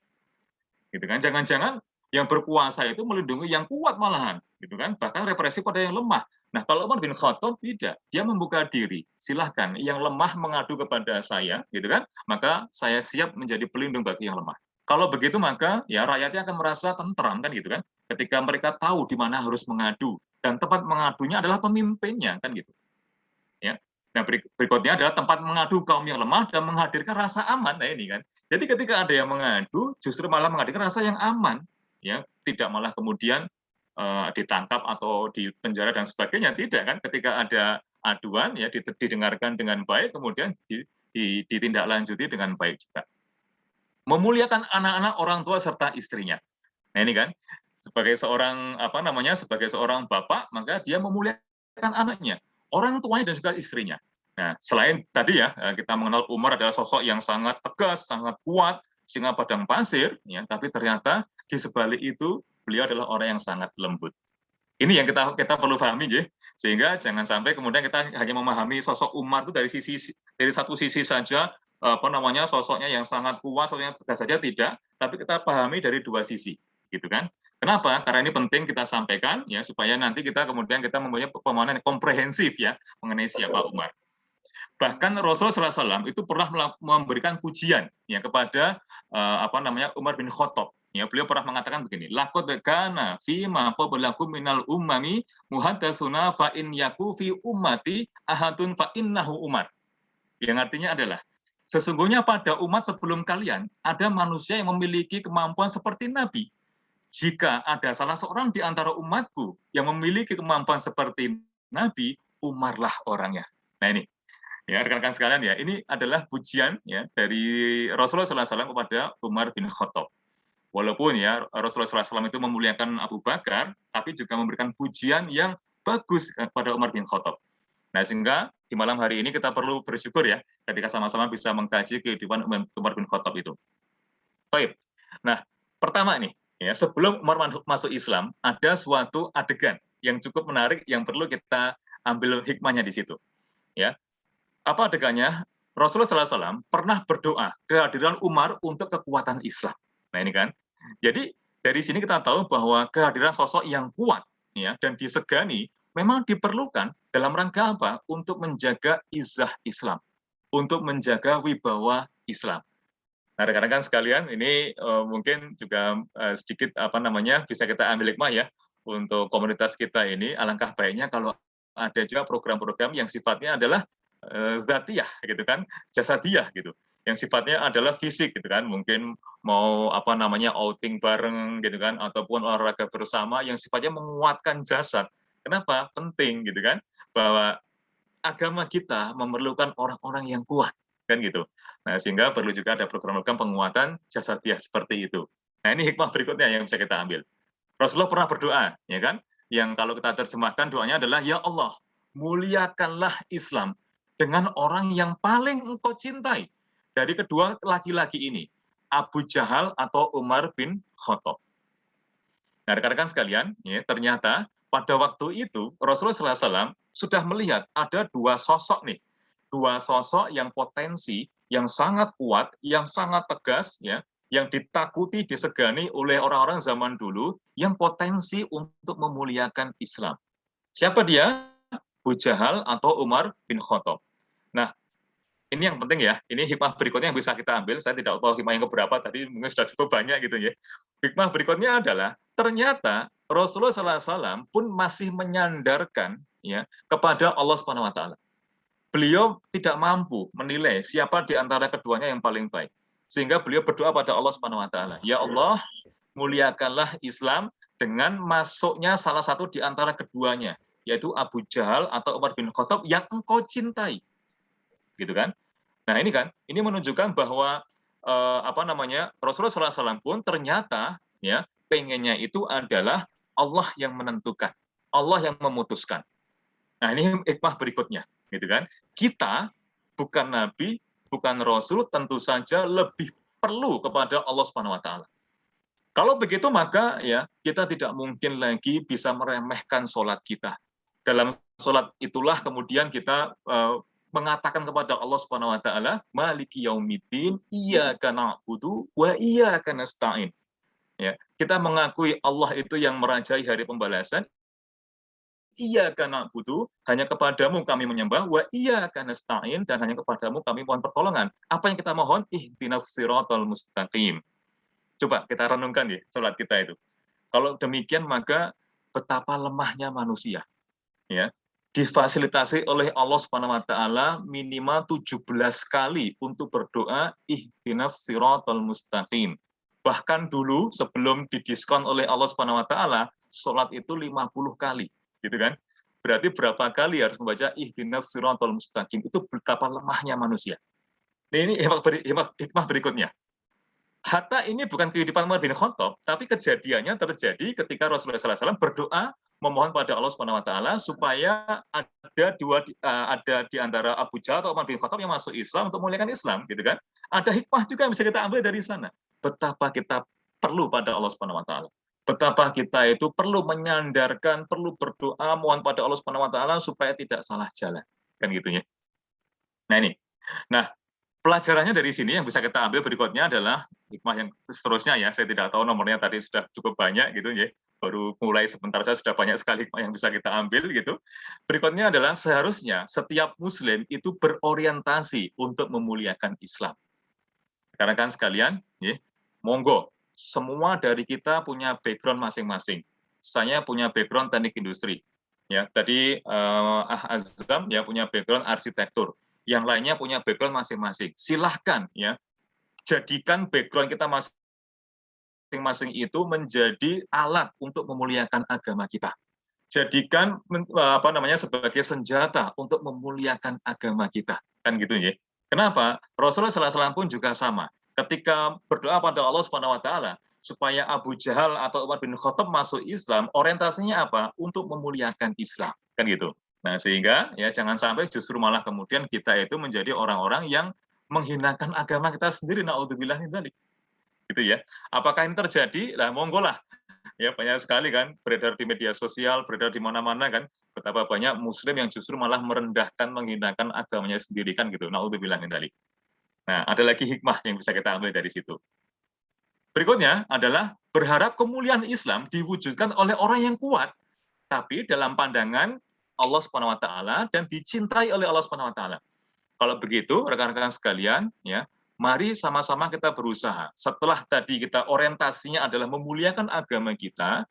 Gitu kan? Jangan-jangan yang berkuasa itu melindungi yang kuat malahan. gitu kan? Bahkan represif pada yang lemah. Nah, kalau Umar bin Khattab tidak, dia membuka diri. Silahkan, yang lemah mengadu kepada saya, gitu kan? Maka saya siap menjadi pelindung bagi yang lemah. Kalau begitu maka ya rakyatnya akan merasa tentram kan gitu kan? Ketika mereka tahu di mana harus mengadu dan tempat mengadunya adalah pemimpinnya kan gitu. Ya. Nah, berikutnya adalah tempat mengadu kaum yang lemah dan menghadirkan rasa aman. Nah, ini kan. Jadi ketika ada yang mengadu, justru malah menghadirkan rasa yang aman, ya, tidak malah kemudian ditangkap atau dipenjara dan sebagainya. Tidak kan? Ketika ada aduan, ya, didengarkan dengan baik, kemudian ditindaklanjuti dengan baik juga. Memuliakan anak-anak, orang tua serta istrinya. Nah, ini kan sebagai seorang sebagai seorang bapak, maka dia memuliakan anaknya, orang tuanya dan juga istrinya. Nah, selain tadi ya kita mengenal Umar adalah sosok yang sangat tegas, sangat kuat, singa padang pasir, ya, tapi ternyata di sebalik itu beliau adalah orang yang sangat lembut. Ini yang kita perlu pahami, ya. Sehingga jangan sampai kemudian kita hanya memahami sosok Umar itu dari satu sisi saja, sosoknya yang sangat kuat, sosoknya tegas saja tidak, tapi kita pahami dari dua sisi, gitu kan? Kenapa? Karena ini penting kita sampaikan, ya, supaya nanti kita mempunyai pemahaman yang komprehensif ya mengenai siapa Umar. Bahkan Rasulullah SAW itu pernah memberikan pujian ya kepada Umar bin Khattab. Ya, beliau pernah mengatakan begini, laqad kana fi ma qablakum minal ummami muhaddatsuna fa in yaku fi ummati ahadun fa innahu Umar. Yang artinya adalah sesungguhnya pada umat sebelum kalian ada manusia yang memiliki kemampuan seperti Nabi. Jika ada salah seorang di antara umatku yang memiliki kemampuan seperti Nabi, Umarlah orangnya. Nah, ini ya rekan-rekan sekalian, ya, ini adalah pujian ya dari Rasulullah SAW kepada Umar bin Khattab. Walaupun ya Rasulullah SAW itu memuliakan Abu Bakar, tapi juga memberikan pujian yang bagus kepada Umar bin Khattab. Nah, sehingga di malam hari ini kita perlu bersyukur ya ketika sama-sama bisa mengkaji kehidupan Umar bin Khattab itu. Baik. Nah, pertama nih, ya, sebelum Umar masuk Islam, ada suatu adegan yang cukup menarik yang perlu kita ambil hikmahnya di situ. Ya, apa adegannya? Rasulullah SAW pernah berdoa kehadiran Umar untuk kekuatan Islam. Nah, ini kan. Jadi dari sini kita tahu bahwa kehadiran sosok yang kuat ya dan disegani memang diperlukan dalam rangka apa? Untuk menjaga izah Islam, untuk menjaga wibawa Islam. Nah, rekan-rekan sekalian, ini mungkin juga sedikit bisa kita ambil hikmah ya untuk komunitas kita ini. Alangkah baiknya kalau ada juga program-program yang sifatnya adalah zatiyah gitu kan, jasadiyah gitu, yang sifatnya adalah fisik gitu kan, mungkin mau outing bareng gitu kan, ataupun olahraga bersama yang sifatnya menguatkan jasad. Kenapa? Penting gitu kan, bahwa agama kita memerlukan orang-orang yang kuat kan gitu. Nah, sehingga perlu juga ada program-program penguatan jasadiyah seperti itu. Nah, ini hikmah berikutnya yang bisa kita ambil. Rasulullah pernah berdoa, ya kan? Yang kalau kita terjemahkan doanya adalah, ya Allah, muliakanlah Islam dengan orang yang paling engkau cintai dari kedua laki-laki ini, Abu Jahal atau Umar bin Khattab. Nah, rekan-rekan sekalian, ya, ternyata pada waktu itu Rasulullah SAW sudah melihat ada dua sosok nih, dua sosok yang potensi, yang sangat kuat, yang sangat tegas, ya, yang ditakuti, disegani oleh orang-orang zaman dulu, yang potensi untuk memuliakan Islam. Siapa dia? Abu Jahal atau Umar bin Khattab. Nah, ini yang penting ya. Ini hikmah berikutnya yang bisa kita ambil. Saya tidak tahu hikmah yang keberapa tadi, mungkin sudah cukup banyak gitu ya. Hikmah berikutnya adalah ternyata Rasulullah SAW pun masih menyandarkan ya kepada Allah Subhanahu Wa Taala. Beliau tidak mampu menilai siapa di antara keduanya yang paling baik, sehingga beliau berdoa pada Allah Subhanahu Wa Taala. Ya Allah, muliakanlah Islam dengan masuknya salah satu di antara keduanya, yaitu Abu Jahal atau Umar bin Khattab yang engkau cintai. Gitu kan? Nah, ini kan, ini menunjukkan bahwa Rasulullah SAW pun ternyata ya pengennya itu adalah Allah yang menentukan, Allah yang memutuskan. Nah, ini hikmah berikutnya, gitu kan? Kita bukan nabi, bukan rasul, tentu saja lebih perlu kepada Allah Subhanahu Wa Taala. Kalau begitu maka ya kita tidak mungkin lagi bisa meremehkan sholat kita. Dalam sholat itulah kemudian kita mengatakan kepada Allah Subhanahu Wa Taala, Maliki Yaumiddin, Iyyaka na'budu wa iyyaka nasta'in. Ya, kita mengakui Allah itu yang merajai hari pembalasan, iyyaka na'budu, hanya kepadamu kami menyembah, wa iyyaka nasta'in, dan hanya kepadamu kami mohon pertolongan. Apa yang kita mohon? Ihdinas siratal mustaqim. Coba kita renungkan ya, salat kita itu. Kalau demikian maka betapa lemahnya manusia, ya. Difasilitasi oleh Allah Subhanahu wa taala minimal 17 kali untuk berdoa ihdinas siratal mustaqim. Bahkan dulu sebelum didiskon oleh Allah Subhanahu wa taala, salat itu 50 kali, gitu kan? Berarti berapa kali harus membaca ihdinas siratal mustaqim? Itu betapa lemahnya manusia. Nah, ini hikmah berikutnya. Hatta ini bukan kehidupan Umar bin Khattab, tapi kejadiannya terjadi ketika Rasulullah SAW berdoa memohon pada Allah Subhanahu Wa Taala supaya ada di antara Abu Jahal atau Umar bin Khattab yang masuk Islam untuk memuliakan Islam, gitu kan? Ada hikmah juga yang bisa kita ambil dari sana. Betapa kita perlu pada Allah Subhanahu Wa Taala. Betapa kita itu perlu menyandarkan, perlu berdoa mohon pada Allah Subhanahu Wa Taala supaya tidak salah jalan, kan gitunya. Nah ini, nah pelajarannya dari sini yang bisa kita ambil berikutnya adalah hikmah yang seterusnya ya. Saya tidak tahu nomornya tadi sudah cukup banyak gitu ya. Baru mulai sebentar saja sudah banyak sekali hikmah yang bisa kita ambil gitu. Berikutnya adalah seharusnya setiap muslim itu berorientasi untuk memuliakan Islam. Karena kan sekalian, ya, monggo semua dari kita punya background masing-masing. Saya punya background teknik industri. Ya, tadi Azam ya punya background arsitektur. Yang lainnya punya background masing-masing. Silahkan ya, jadikan background kita masing-masing itu menjadi alat untuk memuliakan agama kita. Jadikan sebagai senjata untuk memuliakan agama kita, kan gitu ya. Kenapa? Rasulullah SAW pun juga sama. Ketika berdoa pada Allah Subhanahu Wa Taala supaya Abu Jahal atau Umar bin Khattab masuk Islam, orientasinya apa? Untuk memuliakan Islam, kan gitu. Nah, sehingga ya jangan sampai justru malah kemudian kita itu menjadi orang-orang yang menghinakan agama kita sendiri. Naudzubillah min dzalik. Gitu ya. Apakah ini terjadi? Lah monggo lah. Ya banyak sekali kan beredar di media sosial, beredar di mana-mana kan betapa banyak muslim yang justru malah merendahkan, menghinakan agamanya sendiri kan gitu. Naudzubillah min dzalik. Nah, ada lagi hikmah yang bisa kita ambil dari situ. Berikutnya adalah berharap kemuliaan Islam diwujudkan oleh orang yang kuat, tapi dalam pandangan Allah Subhanahu wa taala dan dicintai oleh Allah Subhanahu wa taala. Kalau begitu, rekan-rekan sekalian, ya, mari sama-sama kita berusaha. Setelah tadi kita orientasinya adalah memuliakan agama kita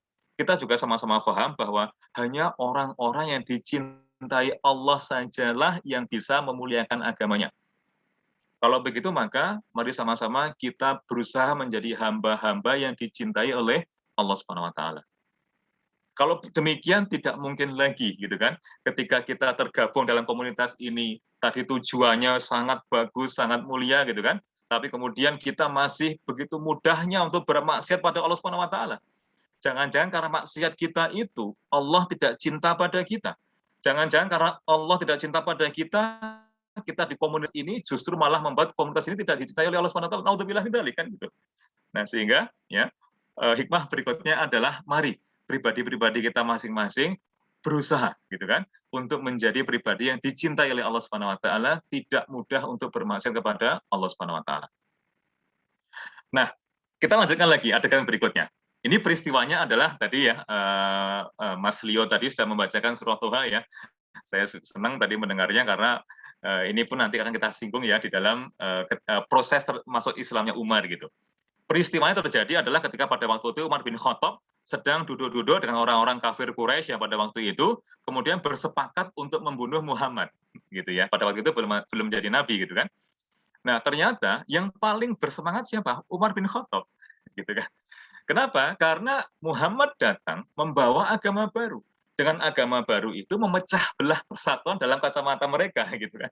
juga sama-sama paham bahwa hanya orang-orang yang dicintai Allah sajalah yang bisa memuliakan agamanya. Kalau begitu maka mari sama-sama kita berusaha menjadi hamba-hamba yang dicintai oleh Allah Subhanahu wa taala. Kalau demikian tidak mungkin lagi gitu kan. Ketika kita tergabung dalam komunitas ini, tadi tujuannya sangat bagus, sangat mulia gitu kan. Tapi kemudian kita masih begitu mudahnya untuk bermaksiat pada Allah Subhanahu wa taala. Jangan-jangan karena maksiat kita itu Allah tidak cinta pada kita. Jangan-jangan karena Allah tidak cinta pada kita di komunitas ini justru malah membuat komunitas ini tidak dicintai oleh Allah Subhanahu wa taala. Naudzubillah min dzalik kan gitu. Nah, sehingga ya hikmah berikutnya adalah mari pribadi-pribadi kita masing-masing berusaha gitu kan untuk menjadi pribadi yang dicintai oleh Allah Subhanahu wa taala, tidak mudah untuk bermaksiat kepada Allah Subhanahu wa taala. Nah, kita lanjutkan lagi adegan berikutnya. Ini peristiwanya adalah tadi ya Mas Leo tadi sudah membacakan surah Toha ya. Saya senang tadi mendengarnya karena ini pun nanti akan kita singgung ya di dalam proses masuk Islamnya Umar gitu. Peristiwanya terjadi adalah ketika pada waktu itu Umar bin Khattab sedang duduk-duduk dengan orang-orang kafir Quraisy yang pada waktu itu kemudian bersepakat untuk membunuh Muhammad gitu ya. Pada waktu itu belum jadi nabi gitu kan. Nah, ternyata yang paling bersemangat siapa? Umar bin Khattab gitu kan. Kenapa? Karena Muhammad datang membawa agama baru. Dengan agama baru itu memecah belah persatuan dalam kacamata mereka gitu kan.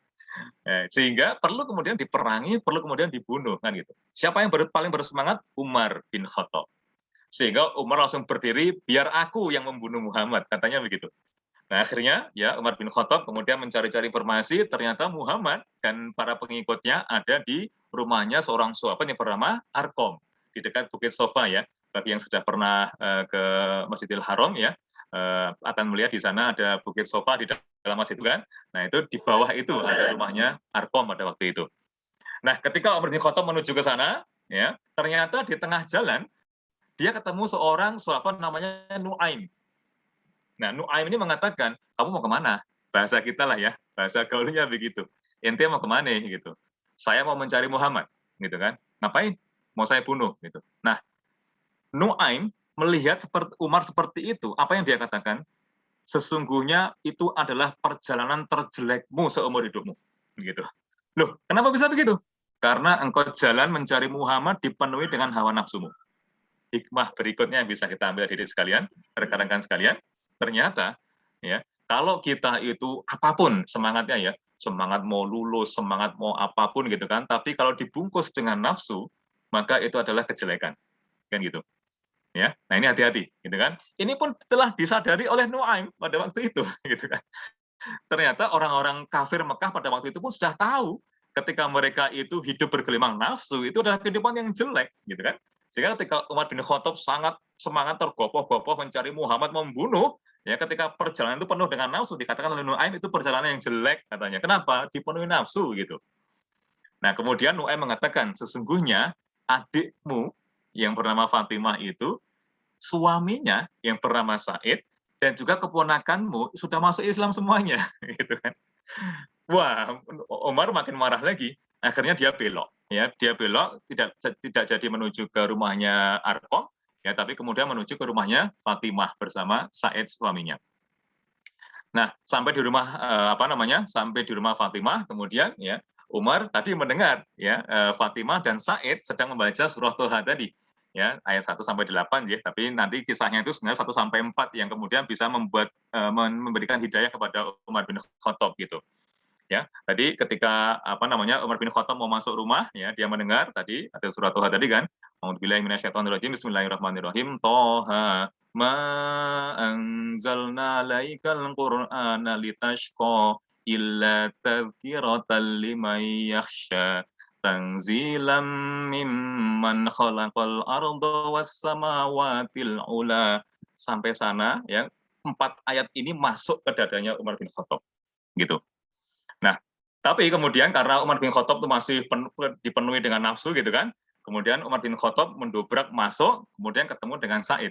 Sehingga perlu kemudian diperangi, perlu kemudian dibunuh kan gitu. Siapa yang paling bersemangat? Umar bin Khattab. Sehingga Umar langsung berdiri, biar aku yang membunuh Muhammad, katanya begitu. Nah, akhirnya ya Umar bin Khattab kemudian mencari-cari informasi, ternyata Muhammad dan para pengikutnya ada di rumahnya seorang sahabat yang bernama Arqam di dekat Bukit Sofa ya. Bagi yang sudah pernah ke Masjidil Haram ya, akan melihat di sana ada Bukit Sofa di dalam masjid itu kan. Nah, itu di bawah itu ada rumahnya Arqam pada waktu itu. Nah, ketika Umar bin Khattab menuju ke sana, ya, ternyata di tengah jalan dia ketemu seorang sahabat namanya Nuaim. Nah, Nuaim ini mengatakan, kamu mau kemana? Bahasa kita lah ya, bahasa gaulnya begitu. Ente mau kemana gitu? Saya mau mencari Muhammad, gitu kan? Ngapain? Mau saya bunuh, gitu. Nah, Nuaim melihat seperti Umar seperti itu, apa yang dia katakan? Sesungguhnya itu adalah perjalanan terjelekmu seumur hidupmu, gitu. Loh, kenapa bisa begitu? Karena engkau jalan mencari Muhammad dipenuhi dengan hawa nafsumu. Hikmah berikutnya yang bisa kita ambil dari sekalian, rekan-rekan sekalian, ternyata ya, kalau kita itu apapun semangatnya ya, semangat mau lulus, semangat mau apapun gitu kan, tapi kalau dibungkus dengan nafsu, maka itu adalah kejelekan. Kan gitu. Ya. Nah, ini hati-hati, gitu kan. Ini pun telah disadari oleh Nuaim pada waktu itu, gitu kan. Ternyata orang-orang kafir Mekah pada waktu itu pun sudah tahu ketika mereka itu hidup bergelimang nafsu itu adalah kehidupan yang jelek, gitu kan. Sehingga ketika Umar bin Khattab sangat semangat tergopoh-gopoh mencari Muhammad membunuh, ya ketika perjalanan itu penuh dengan nafsu dikatakan oleh Nuaim itu perjalanan yang jelek katanya. Kenapa? Dipenuhi nafsu gitu. Nah, kemudian Nuaim mengatakan sesungguhnya adikmu yang bernama Fatimah itu suaminya yang bernama Said dan juga keponakanmu sudah masuk Islam semuanya gitu kan. Wah, Umar makin marah lagi. Akhirnya dia belok, ya, dia belok tidak jadi menuju ke rumahnya Arqam, ya, tapi kemudian menuju ke rumahnya Fatimah bersama Said suaminya. Nah, sampai di rumah sampai di rumah Fatimah, kemudian ya Umar tadi mendengar ya Fatimah dan Said sedang membaca surah Toha tadi, ya ayat 1 sampai 8 ya, tapi nanti kisahnya itu sebenarnya 1 sampai 4 yang kemudian bisa memberikan hidayah kepada Umar bin Khattab gitu. Ya, tadi ketika Umar bin Khattab mau masuk rumah, ya dia mendengar tadi ada surat Toha tadi kan, A'udzubillahi minasyaitonirrajim, Bismillahirrahmanirrahim, Toha ma anzalna alaikal qur'ana litashqa illa tadhkiratan liman yakhsha tanzilam mimman khalaqal arda was samawatil ula. Sampai sana ya, 4 ayat ini masuk ke dadanya Umar bin Khattab gitu. Nah, tapi kemudian karena Umar bin Khattab itu masih dipenuhi dengan nafsu gitu kan, kemudian Umar bin Khattab mendobrak masuk, kemudian ketemu dengan Said.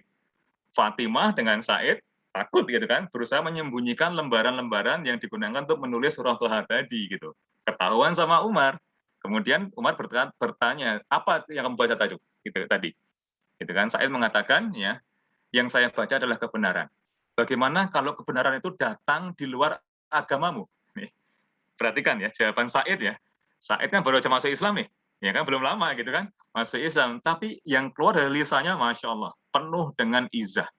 Fatimah dengan Said takut gitu kan, berusaha menyembunyikan lembaran-lembaran yang digunakan untuk menulis surah Toha tadi gitu. Ketahuan sama Umar. Kemudian Umar bertanya, apa yang kamu baca tadi? Gitu tadi. Gitu kan, Said mengatakan ya, yang saya baca adalah kebenaran. Bagaimana kalau kebenaran itu datang di luar agamamu? Nih, perhatikan ya, jawaban Said ya. Said kan baru aja masuk Islam nih, ya kan belum lama gitu kan, masuk Islam. Tapi yang keluar dari lisannya, Masya Allah, penuh dengan izah.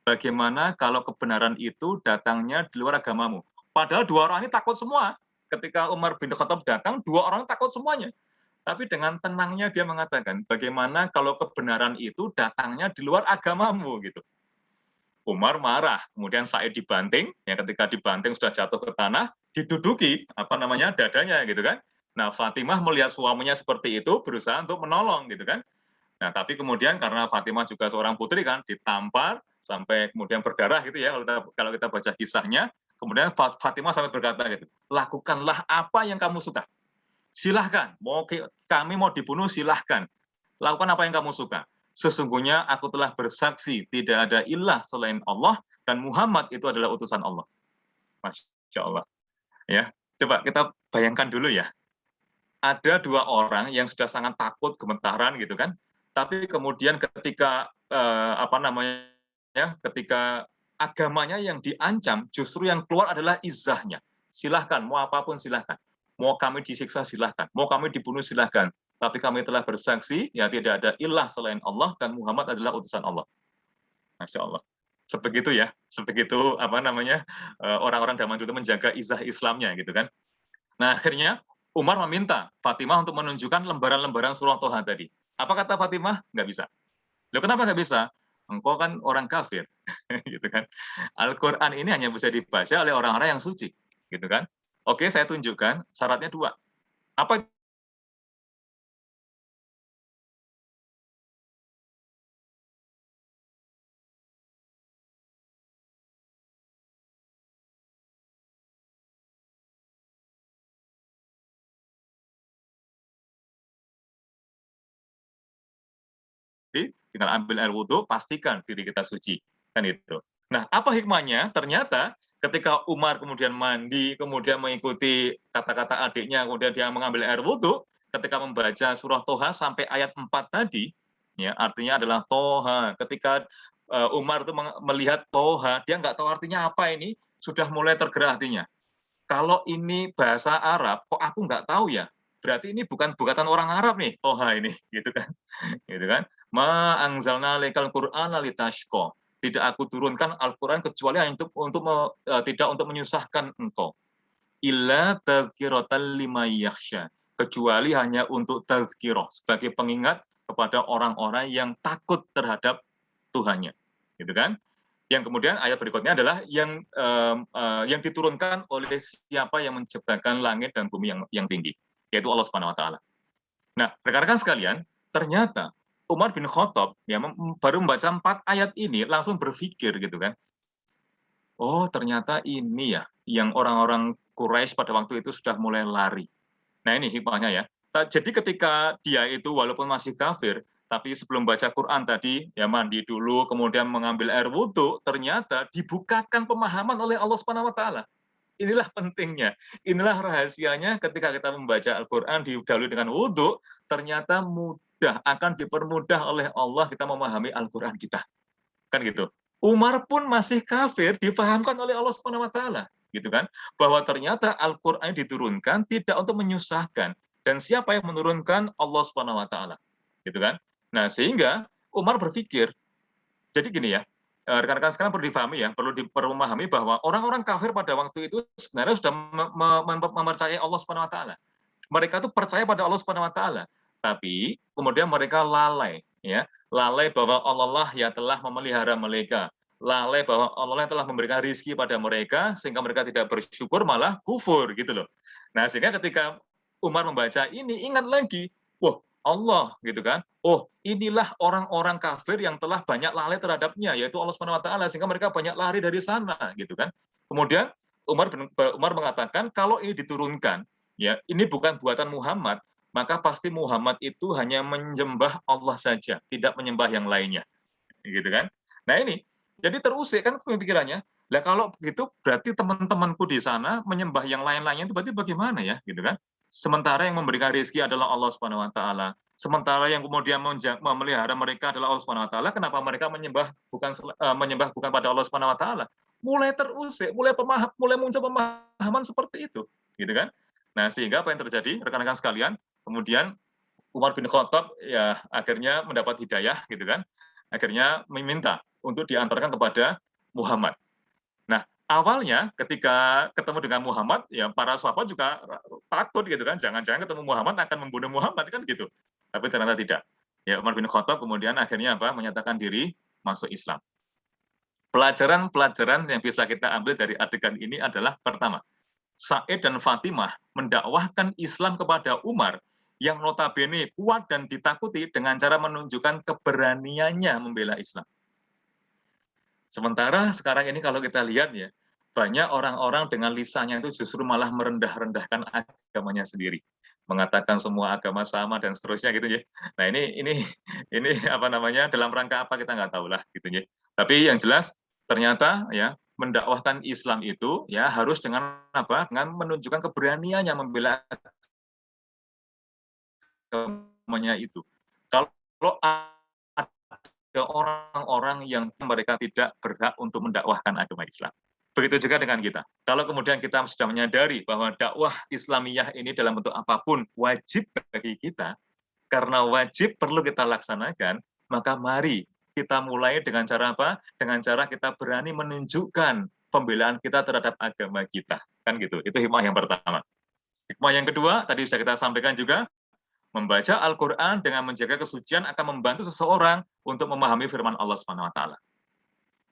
Bagaimana kalau kebenaran itu datangnya di luar agamamu? Padahal dua orang ini takut semua. Ketika Umar bin Khattab datang, dua orang takut semuanya. Tapi dengan tenangnya dia mengatakan, bagaimana kalau kebenaran itu datangnya di luar agamamu gitu. Umar marah, kemudian Said dibanting, ya ketika dibanting sudah jatuh ke tanah, diduduki dadanya gitu kan. Nah, Fatimah melihat suaminya seperti itu, berusaha untuk menolong gitu kan. Nah, tapi kemudian karena Fatimah juga seorang putri kan, ditampar sampai kemudian berdarah gitu ya kalau kita baca kisahnya. Kemudian Fatimah sampai berkata gitu, lakukanlah apa yang kamu suka. Silahkan, kami mau dibunuh silahkan. Lakukan apa yang kamu suka. Sesungguhnya aku telah bersaksi tidak ada ilah selain Allah dan Muhammad itu adalah utusan Allah. Masya Allah. Ya, coba kita bayangkan dulu ya. Ada dua orang yang sudah sangat takut, gemetaran gitu kan. Tapi kemudian ketika ketika agamanya yang diancam, justru yang keluar adalah izahnya. Silahkan, mau apapun silahkan. Mau kami disiksa silahkan, mau kami dibunuh silahkan. Tapi kami telah bersaksi, ya tidak ada ilah selain Allah dan Muhammad adalah utusan Allah. Masya Allah. Sebegitu ya, sebegitu orang-orang zaman dulu menjaga izah Islamnya gitu kan. Nah, akhirnya Umar meminta Fatimah untuk menunjukkan lembaran-lembaran surah Toha tadi. Apa kata Fatimah? Nggak bisa. Loh, kenapa nggak bisa? Engkau kan orang kafir, gitu kan. Al-Quran ini hanya bisa dibaca oleh orang-orang yang suci, gitu kan. Oke, saya tunjukkan, syaratnya 2. Apa tinggal ambil air wudhu, pastikan diri kita suci. Kan itu. Nah, apa hikmahnya? Ternyata ketika Umar kemudian mandi, kemudian mengikuti kata-kata adiknya, kemudian dia mengambil air wudhu, ketika membaca surah Toha sampai ayat 4 tadi, ya artinya adalah Toha. Ketika Umar itu melihat Toha, dia nggak tahu artinya apa ini, sudah mulai tergerak hatinya. Kalau ini bahasa Arab, kok aku nggak tahu ya? Berarti ini bukan buatan orang Arab nih, Toha ini, gitu kan? Gitu kan? Ma anzalna alaikal Qur'ana litashqa. Tidak aku turunkan Al-Qur'an kecuali hanya tidak untuk menyusahkan engkau. Illa tadhkiratan liman yakhsha. Kecuali hanya untuk tadhkirah, sebagai pengingat kepada orang-orang yang takut terhadap Tuhannya. Gitu kan? Yang kemudian ayat berikutnya adalah yang diturunkan oleh siapa yang menciptakan langit dan bumi yang tinggi, yaitu Allah Subhanahu wa taala. Nah, rekan-rekan sekalian, ternyata Umar bin Khattab ya baru membaca 4 ayat ini langsung berpikir gitu kan. Oh, ternyata ini ya yang orang-orang Quraisy pada waktu itu sudah mulai lari. Nah, ini hikmahnya ya. Jadi ketika dia itu walaupun masih kafir, tapi sebelum baca Quran tadi, ya mandi dulu, kemudian mengambil air wudhu, ternyata dibukakan pemahaman oleh Allah Subhanahu wa taala. Inilah pentingnya, inilah rahasianya ketika kita membaca Al-Quran didahului dengan wudhu, ternyata mudah, akan dipermudah oleh Allah kita memahami Al-Quran kita. Kan gitu. Umar pun masih kafir, difahamkan oleh Allah Subhanahu wa taala, gitu kan? Bahwa ternyata Al-Qur'an diturunkan tidak untuk menyusahkan, dan siapa yang menurunkan? Allah Subhanahu wa taala. Gitu kan? Nah, sehingga Umar berpikir, jadi gini ya, rekan-rekan sekarang perlu difahami ya, perlu memahami bahwa orang-orang kafir pada waktu itu sebenarnya sudah mempercayai Allah Subhanahu wa taala. Mereka itu percaya pada Allah Subhanahu wa taala, tapi kemudian mereka lalai ya, lalai bahwa Allah lah yang telah memelihara mereka, lalai bahwa Allah yang telah memberikan rizki pada mereka sehingga mereka tidak bersyukur malah kufur gitu loh. Nah, sehingga ketika Umar membaca ini ingat lagi, wah Allah gitu kan. Oh, inilah orang-orang kafir yang telah banyak lalai terhadapnya, yaitu Allah Subhanahu wa taala, sehingga mereka banyak lari dari sana gitu kan. Kemudian Umar mengatakan kalau ini diturunkan, ya, ini bukan buatan Muhammad, maka pasti Muhammad itu hanya menyembah Allah saja, tidak menyembah yang lainnya. Gitu kan. Nah, ini jadi terusik kan pemikirannya. Lah kalau begitu berarti teman-temanku di sana menyembah yang lain-lainnya itu berarti bagaimana ya, gitu kan? Sementara yang memberikan rezeki adalah Allah Subhanahu wa taala. Sementara yang kemudian memelihara mereka adalah Allah Subhanahu wa taala, kenapa mereka menyembah bukan pada Allah Subhanahu wa taala? Mulai terusik, mulai muncul pemahaman seperti itu, gitu kan? Nah, sehingga apa yang terjadi rekan-rekan sekalian? Kemudian Umar bin Khattab ya akhirnya mendapat hidayah gitu kan. Akhirnya meminta untuk diantarkan kepada Muhammad. Nah, awalnya ketika ketemu dengan Muhammad, ya para sahabat juga takut gitu kan, jangan-jangan ketemu Muhammad akan membunuh Muhammad kan gitu. Tapi ternyata tidak. Ya Umar bin Khattab kemudian akhirnya menyatakan diri masuk Islam. Pelajaran-pelajaran yang bisa kita ambil dari adegan ini adalah pertama, Sa'id dan Fatimah mendakwahkan Islam kepada Umar yang notabene kuat dan ditakuti dengan cara menunjukkan keberaniannya membela Islam. Sementara sekarang ini kalau kita lihat ya, banyak orang-orang dengan lisannya itu justru malah merendah-rendahkan agamanya sendiri, mengatakan semua agama sama dan seterusnya gitu ya. Nah, ini apa namanya, dalam rangka apa kita nggak tahu lah gitu ya. Tapi yang jelas ternyata ya mendakwahkan Islam itu ya harus dengan apa? Dengan menunjukkan keberaniannya membela agamanya itu. Kalau ada orang-orang yang mereka tidak berhak untuk mendakwahkan agama Islam. Begitu juga dengan kita. Kalau kemudian kita sudah menyadari bahwa dakwah Islamiyah ini dalam bentuk apapun wajib bagi kita, karena wajib perlu kita laksanakan, maka mari kita mulai dengan cara apa? Dengan cara kita berani menunjukkan pembelaan kita terhadap agama kita. Kan gitu. Itu hikmah yang pertama. Hikmah yang kedua, tadi sudah kita sampaikan juga, membaca Al-Quran dengan menjaga kesucian akan membantu seseorang untuk memahami firman Allah Subhanahu wa taala.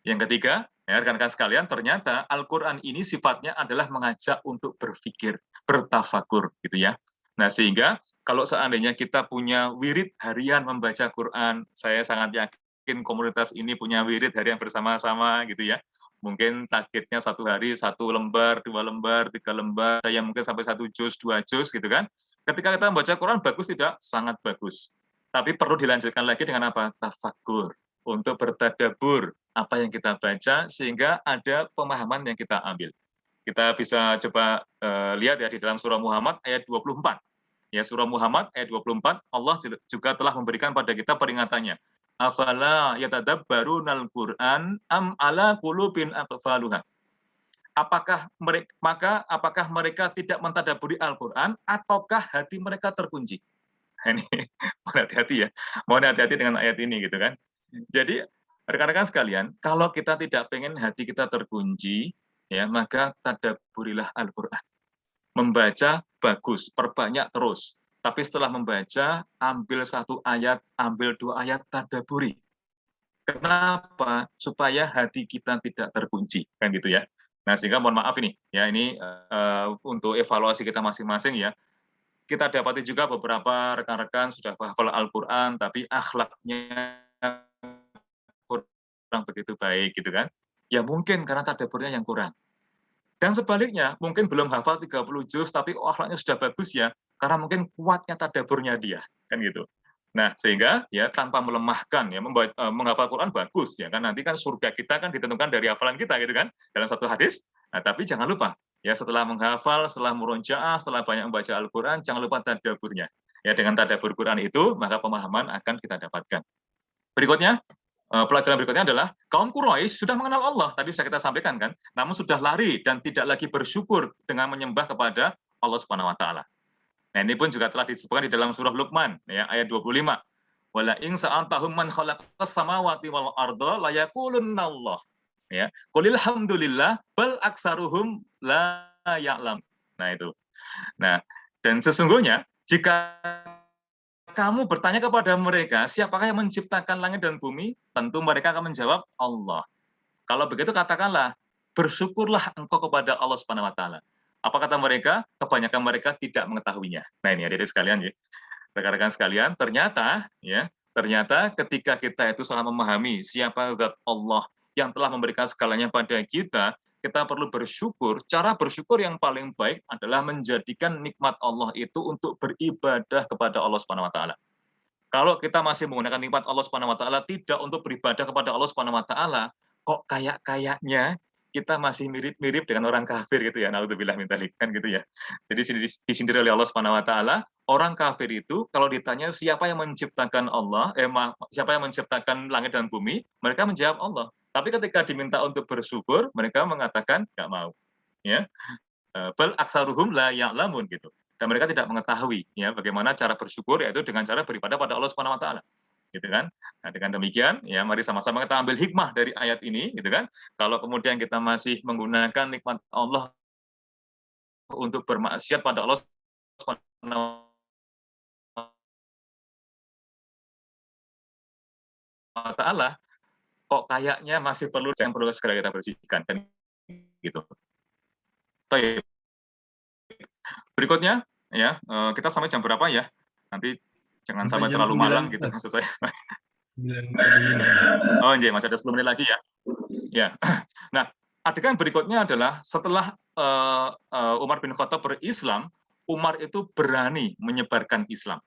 Yang ketiga, ya rekan-rekan sekalian, ternyata Al-Quran ini sifatnya adalah mengajak untuk berpikir, bertafakur gitu ya. Nah, sehingga kalau seandainya kita punya wirid harian membaca Quran, saya sangat yakin komunitas ini punya wirid harian bersama-sama gitu ya. Mungkin targetnya satu hari 1 lembar, 2 lembar, 3 lembar, yang mungkin sampai 1 juz, 2 juz gitu kan. Ketika kita membaca Quran, bagus tidak? Sangat bagus. Tapi perlu dilanjutkan lagi dengan apa? Tafakur. Untuk bertadabur. apa yang kita baca sehingga ada pemahaman yang kita ambil. Kita bisa coba lihat ya di dalam surah Muhammad ayat 24. Ya, surah Muhammad ayat 24, Allah juga telah memberikan pada kita peringatannya. Afala yatadabbarunal Qur'an am ala qulubin aqfaluha. Apakah mereka tidak mentadaburi Al-Qur'an ataukah hati mereka terkunci? Ini mohon hati-hati ya. Mohon hati-hati dengan ayat ini gitu kan. Jadi rekan-rekan sekalian, kalau kita tidak pengen hati kita terkunci, ya maka tadaburilah Al-Qur'an. Membaca bagus, perbanyak terus. Tapi setelah membaca, ambil satu ayat, ambil dua ayat, tadaburi. Kenapa? Supaya hati kita tidak terkunci, kan gitu ya. Nah, sehingga mohon maaf ini, ya ini untuk evaluasi kita masing-masing ya. Kita dapati juga beberapa rekan-rekan sudah hafal Al-Qur'an, tapi akhlaknya kurang begitu baik gitu kan. Ya mungkin karena tadaburnya yang kurang. Dan sebaliknya, mungkin belum hafal 30 juz, tapi akhlaknya sudah bagus ya, karena mungkin kuatnya tadaburnya dia, kan gitu. Nah, sehingga ya tanpa melemahkan ya menghafal Quran bagus ya kan, nanti kan surga kita kan ditentukan dari hafalan kita gitu kan dalam satu hadis. Nah, tapi jangan lupa ya setelah menghafal, setelah murojaah, setelah banyak membaca Al-Qur'an, jangan lupa tadaburnya. Ya dengan tadabur Quran itu maka pemahaman akan kita dapatkan. Berikutnya, pelajaran berikutnya adalah kaum Quraisy sudah mengenal Allah, tadi sudah kita sampaikan kan, namun sudah lari dan tidak lagi bersyukur dengan menyembah kepada Allah Subhanahu wa taala. Nah, ini pun juga telah disebutkan di dalam surah Luqman ya ayat 25. Wala in sa'altahum man khalaqas samawati wal arda la yaqulunna Allah. Ya, qulil hamdulillah bal aksaruhum la ya'lam. Nah, itu. Nah, dan sesungguhnya jika kamu bertanya kepada mereka, siapakah yang menciptakan langit dan bumi? Tentu mereka akan menjawab Allah. Kalau begitu katakanlah, bersyukurlah engkau kepada Allah Subhanahu wa taala. Apa kata mereka? Kebanyakan mereka tidak mengetahuinya. Nah, ini adik-adik sekalian ya. Rekan-rekan sekalian, ternyata ketika kita itu salah memahami siapa zat Allah yang telah memberikan segalanya pada kita, kita perlu bersyukur. Cara bersyukur yang paling baik adalah menjadikan nikmat Allah itu untuk beribadah kepada Allah Subhanahu wa taala. Kalau kita masih menggunakan nikmat Allah Subhanahu wa taala tidak untuk beribadah kepada Allah Subhanahu wa taala, kok kayaknya kita masih mirip-mirip dengan orang kafir gitu ya. Naudzubillah min dzalik kan gitu ya. Jadi disindir oleh Allah Subhanahu wa taala, orang kafir itu kalau ditanya siapa yang menciptakan Allah, siapa yang menciptakan langit dan bumi, mereka menjawab Allah. Tapi ketika diminta untuk bersyukur, mereka mengatakan enggak mau. Ya. Bal aksaruhum la ya'lamun gitu. Dan mereka tidak mengetahui ya bagaimana cara bersyukur yaitu dengan cara beribadah pada Allah Subhanahu wa taala. Gitu kan? Nah, dengan demikian ya mari sama-sama kita ambil hikmah dari ayat ini gitu kan. Kalau kemudian kita masih menggunakan nikmat Allah untuk bermaksiat pada Allah Subhanahu wa taala, kok kayaknya masih perlu yang perlu segera kita bersihkan kan gitu. Baik. Berikutnya ya, kita sampai jam berapa ya? Nanti jangan sampai terlalu malam gitu maksud saya. 9. Oh iya, masih ada 10 menit lagi ya. Ya. Nah, adegan berikutnya adalah setelah Umar bin Khattab berislam, Umar itu berani menyebarkan Islam.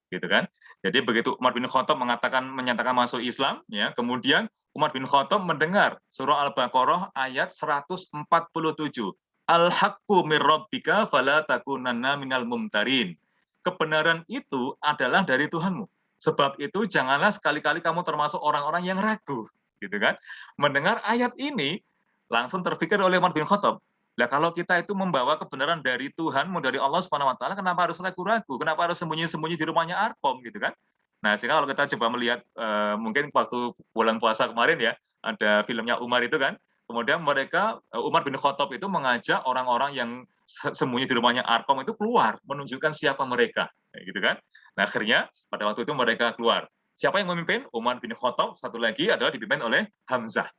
Gitu kan? Jadi begitu Umar bin Khattab menyatakan masuk Islam, ya, kemudian Umar bin Khattab mendengar surah Al-Baqarah ayat 147. Al-haqqu mir rabbika fala takunanna minal mumtarin. Kebenaran itu adalah dari Tuhanmu. Sebab itu janganlah sekali-kali kamu termasuk orang-orang yang ragu, gitu kan? Mendengar ayat ini langsung terpikir oleh Umar bin Khattab. Lah kalau kita itu membawa kebenaran dari Tuhan, dari Allah Subhanahu wa taala, kenapa harus ragu-ragu? Kenapa harus sembunyi-sembunyi di rumahnya Arkom gitu kan? Nah, sehingga kalau kita coba melihat mungkin waktu bulan puasa kemarin ya, ada filmnya Umar itu kan, kemudian Umar bin Khattab itu mengajak orang-orang yang sembunyi di rumahnya Arkom itu keluar, menunjukkan siapa mereka, gitu kan? Nah, akhirnya pada waktu itu mereka keluar. Siapa yang memimpin? Umar bin Khattab. Satu lagi adalah dipimpin oleh Hamzah.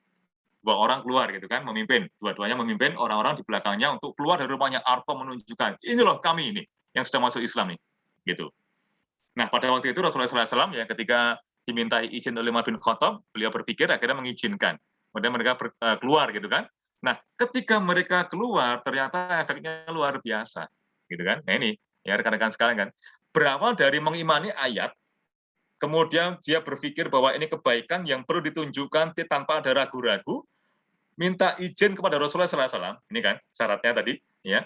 2 orang keluar gitu kan, memimpin. Dua-duanya memimpin orang-orang di belakangnya untuk keluar dari rumahnya Arkom menunjukkan, ini loh kami ini yang sudah masuk Islam nih, gitu. Nah, pada waktu itu Rasulullah SAW ya ketika dimintai izin oleh Umar bin Khattab, beliau berpikir akhirnya mengizinkan. Kemudian mereka keluar gitu kan. Nah, ketika mereka keluar ternyata efeknya luar biasa, gitu kan. Nah ini ya rekan-rekan sekalian kan, berawal dari mengimani ayat, kemudian dia berpikir bahwa ini kebaikan yang perlu ditunjukkan tanpa ada ragu-ragu, minta izin kepada Rasulullah SAW. Ini kan syaratnya tadi, ya.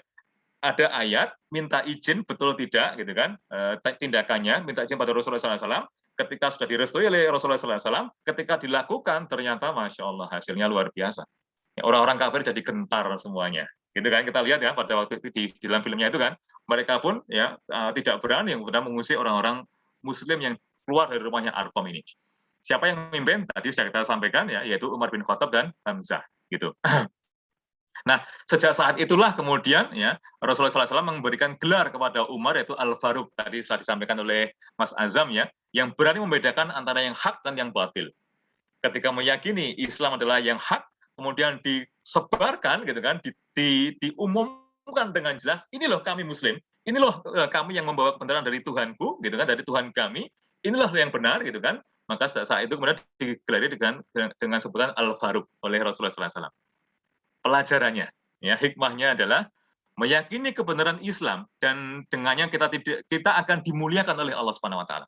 Ada ayat minta izin betul tidak, gitu kan? Tindakannya minta izin pada Rasulullah SAW. Ketika sudah direstui oleh Rasulullah SAW, ketika dilakukan ternyata masya Allah hasilnya luar biasa. Ya, orang-orang kafir jadi gentar semuanya, gitu kan? Kita lihat ya pada waktu itu di dalam filmnya itu kan, mereka pun ya tidak berani kemudian mengusir orang-orang Muslim yang keluar dari rumahnya Arqam ini. Siapa yang memimpin? Tadi sudah kita sampaikan ya, yaitu Umar bin Khattab dan Hamzah, gitu. Nah, sejak saat itulah kemudian ya Rasulullah SAW memberikan gelar kepada Umar yaitu Al-Faruq, tadi sudah disampaikan oleh Mas Azam ya, yang berani membedakan antara yang hak dan yang batil. Ketika meyakini Islam adalah yang hak, kemudian disebarkan gitu kan, diumumkan dengan jelas, ini loh kami Muslim, ini loh kami yang membawa kebenaran dari Tuhanku, gitu kan, dari Tuhan kami, inilah yang benar, gitu kan. Maka saat itu kemudian digelari dengan sebutan Al-Faruq oleh Rasulullah SAW. Pelajarannya, ya hikmahnya adalah meyakini kebenaran Islam dan dengannya kita akan dimuliakan oleh Allah Subhanahu wa taala.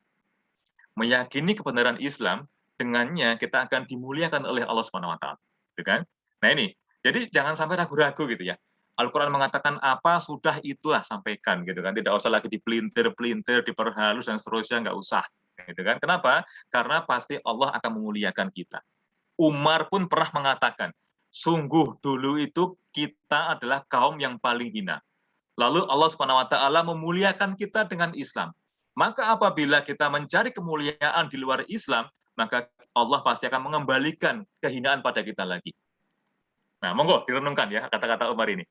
Meyakini kebenaran Islam dengannya kita akan dimuliakan oleh Allah Subhanahu wa taala, gitu kan? Nah ini, jadi jangan sampai ragu-ragu gitu ya. Al-Qur'an mengatakan apa sudah itulah sampaikan gitu kan. Tidak usah lagi dipelintir-pelintir, diperhalus dan seterusnya, nggak usah gitu kan. Kenapa? Karena pasti Allah akan memuliakan kita. Umar pun pernah mengatakan, sungguh dulu itu kita adalah kaum yang paling hina. Lalu Allah Subhanahu wa taala memuliakan kita dengan Islam. Maka apabila kita mencari kemuliaan di luar Islam, maka Allah pasti akan mengembalikan kehinaan pada kita lagi. Nah, monggo direnungkan ya kata-kata Umar ini.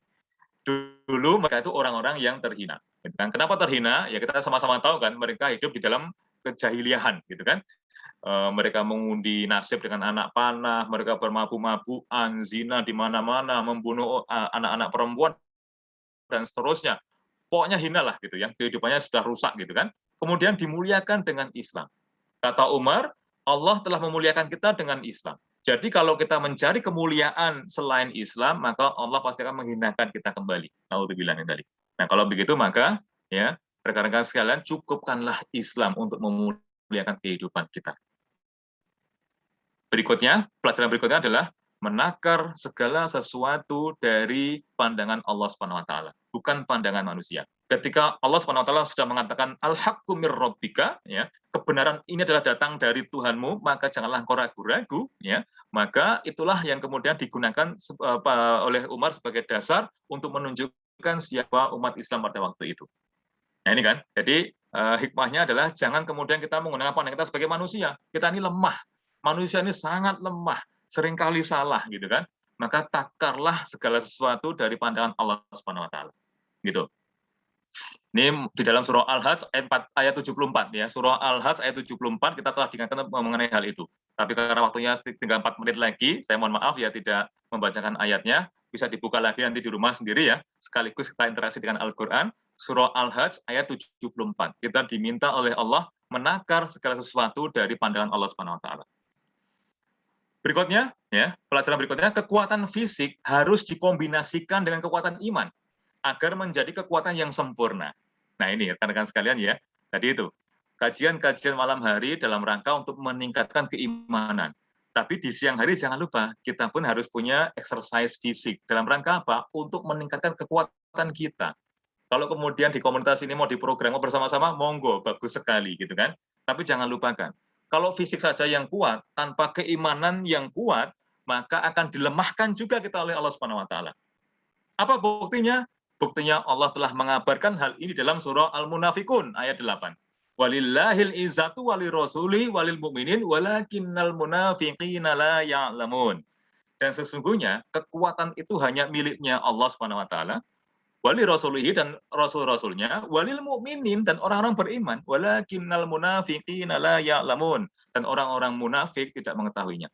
Dulu mereka itu orang-orang yang terhina. Kenapa terhina? Ya kita sama-sama tahu kan, mereka hidup di dalam kejahiliahan, gitu kan. Mereka mengundi nasib dengan anak panah, mereka bermabuk-mabukan, zina di mana-mana, membunuh anak-anak perempuan dan seterusnya. Pokoknya hina lah gitu ya, kehidupannya sudah rusak gitu kan. Kemudian dimuliakan dengan Islam. Kata Umar, Allah telah memuliakan kita dengan Islam. Jadi kalau kita mencari kemuliaan selain Islam, maka Allah pasti akan menghinakan kita kembali. Naudzubillah min dzalik. Nah, kalau begitu maka ya, rekan-rekan sekalian, cukupkanlah Islam untuk memuliakan kehidupan kita. Berikutnya, pelajaran berikutnya adalah menakar segala sesuatu dari pandangan Allah Subhanahu wa taala, bukan pandangan manusia. Ketika Allah Subhanahu wa taala sudah mengatakan al-haqqu mir rabbika, ya, kebenaran ini adalah datang dari Tuhanmu, maka janganlah engkau ragu-ragu, ya. Maka itulah yang kemudian digunakan oleh Umar sebagai dasar untuk menunjukkan siapa umat Islam pada waktu itu. Nah, ini kan. Jadi hikmahnya adalah jangan kemudian kita menggunakan pandangan kita sebagai manusia. Kita ini lemah. Manusia ini sangat lemah, seringkali salah gitu kan. Maka takarlah segala sesuatu dari pandangan Allah Subhanahu wa taala. Gitu. Ini di dalam surah Al-Hajj ayat 74 ya. Surah Al-Hajj ayat 74 kita telah diingatkan mengenai hal itu. Tapi karena waktunya tinggal 4 menit lagi, saya mohon maaf ya tidak membacakan ayatnya. Bisa dibuka lagi nanti di rumah sendiri ya. Sekaligus kita interaksi dengan Al-Qur'an. Surah Al-Hajj ayat 74. Kita diminta oleh Allah menakar segala sesuatu dari pandangan Allah Subhanahu wa taala. Berikutnya, ya, pelajaran berikutnya, kekuatan fisik harus dikombinasikan dengan kekuatan iman agar menjadi kekuatan yang sempurna. Nah ini rekan-rekan sekalian ya, tadi itu kajian-kajian malam hari dalam rangka untuk meningkatkan keimanan. Tapi di siang hari jangan lupa kita pun harus punya exercise fisik dalam rangka apa? Untuk meningkatkan kekuatan kita. Kalau kemudian di komunitas ini mau diprogram bersama-sama, monggo, bagus sekali gitu kan. Tapi jangan lupakan, kalau fisik saja yang kuat, tanpa keimanan yang kuat, maka akan dilemahkan juga kita oleh Allah Subhanahu wa taala. Apa buktinya? Buktinya Allah telah mengabarkan hal ini dalam surah Al-Munafikun ayat 8. Walillahil izzatu walirrasuli walil mu'minin walakinnal munafiqina la ya'lamun. Dan sesungguhnya kekuatan itu hanya miliknya Allah Subhanahu wa taala, wali rasulihi dan rasul-rasulnya, walil mu'minin dan orang-orang beriman, walakinnal munafiqina la ya'lamun, dan orang-orang munafik tidak mengetahuinya.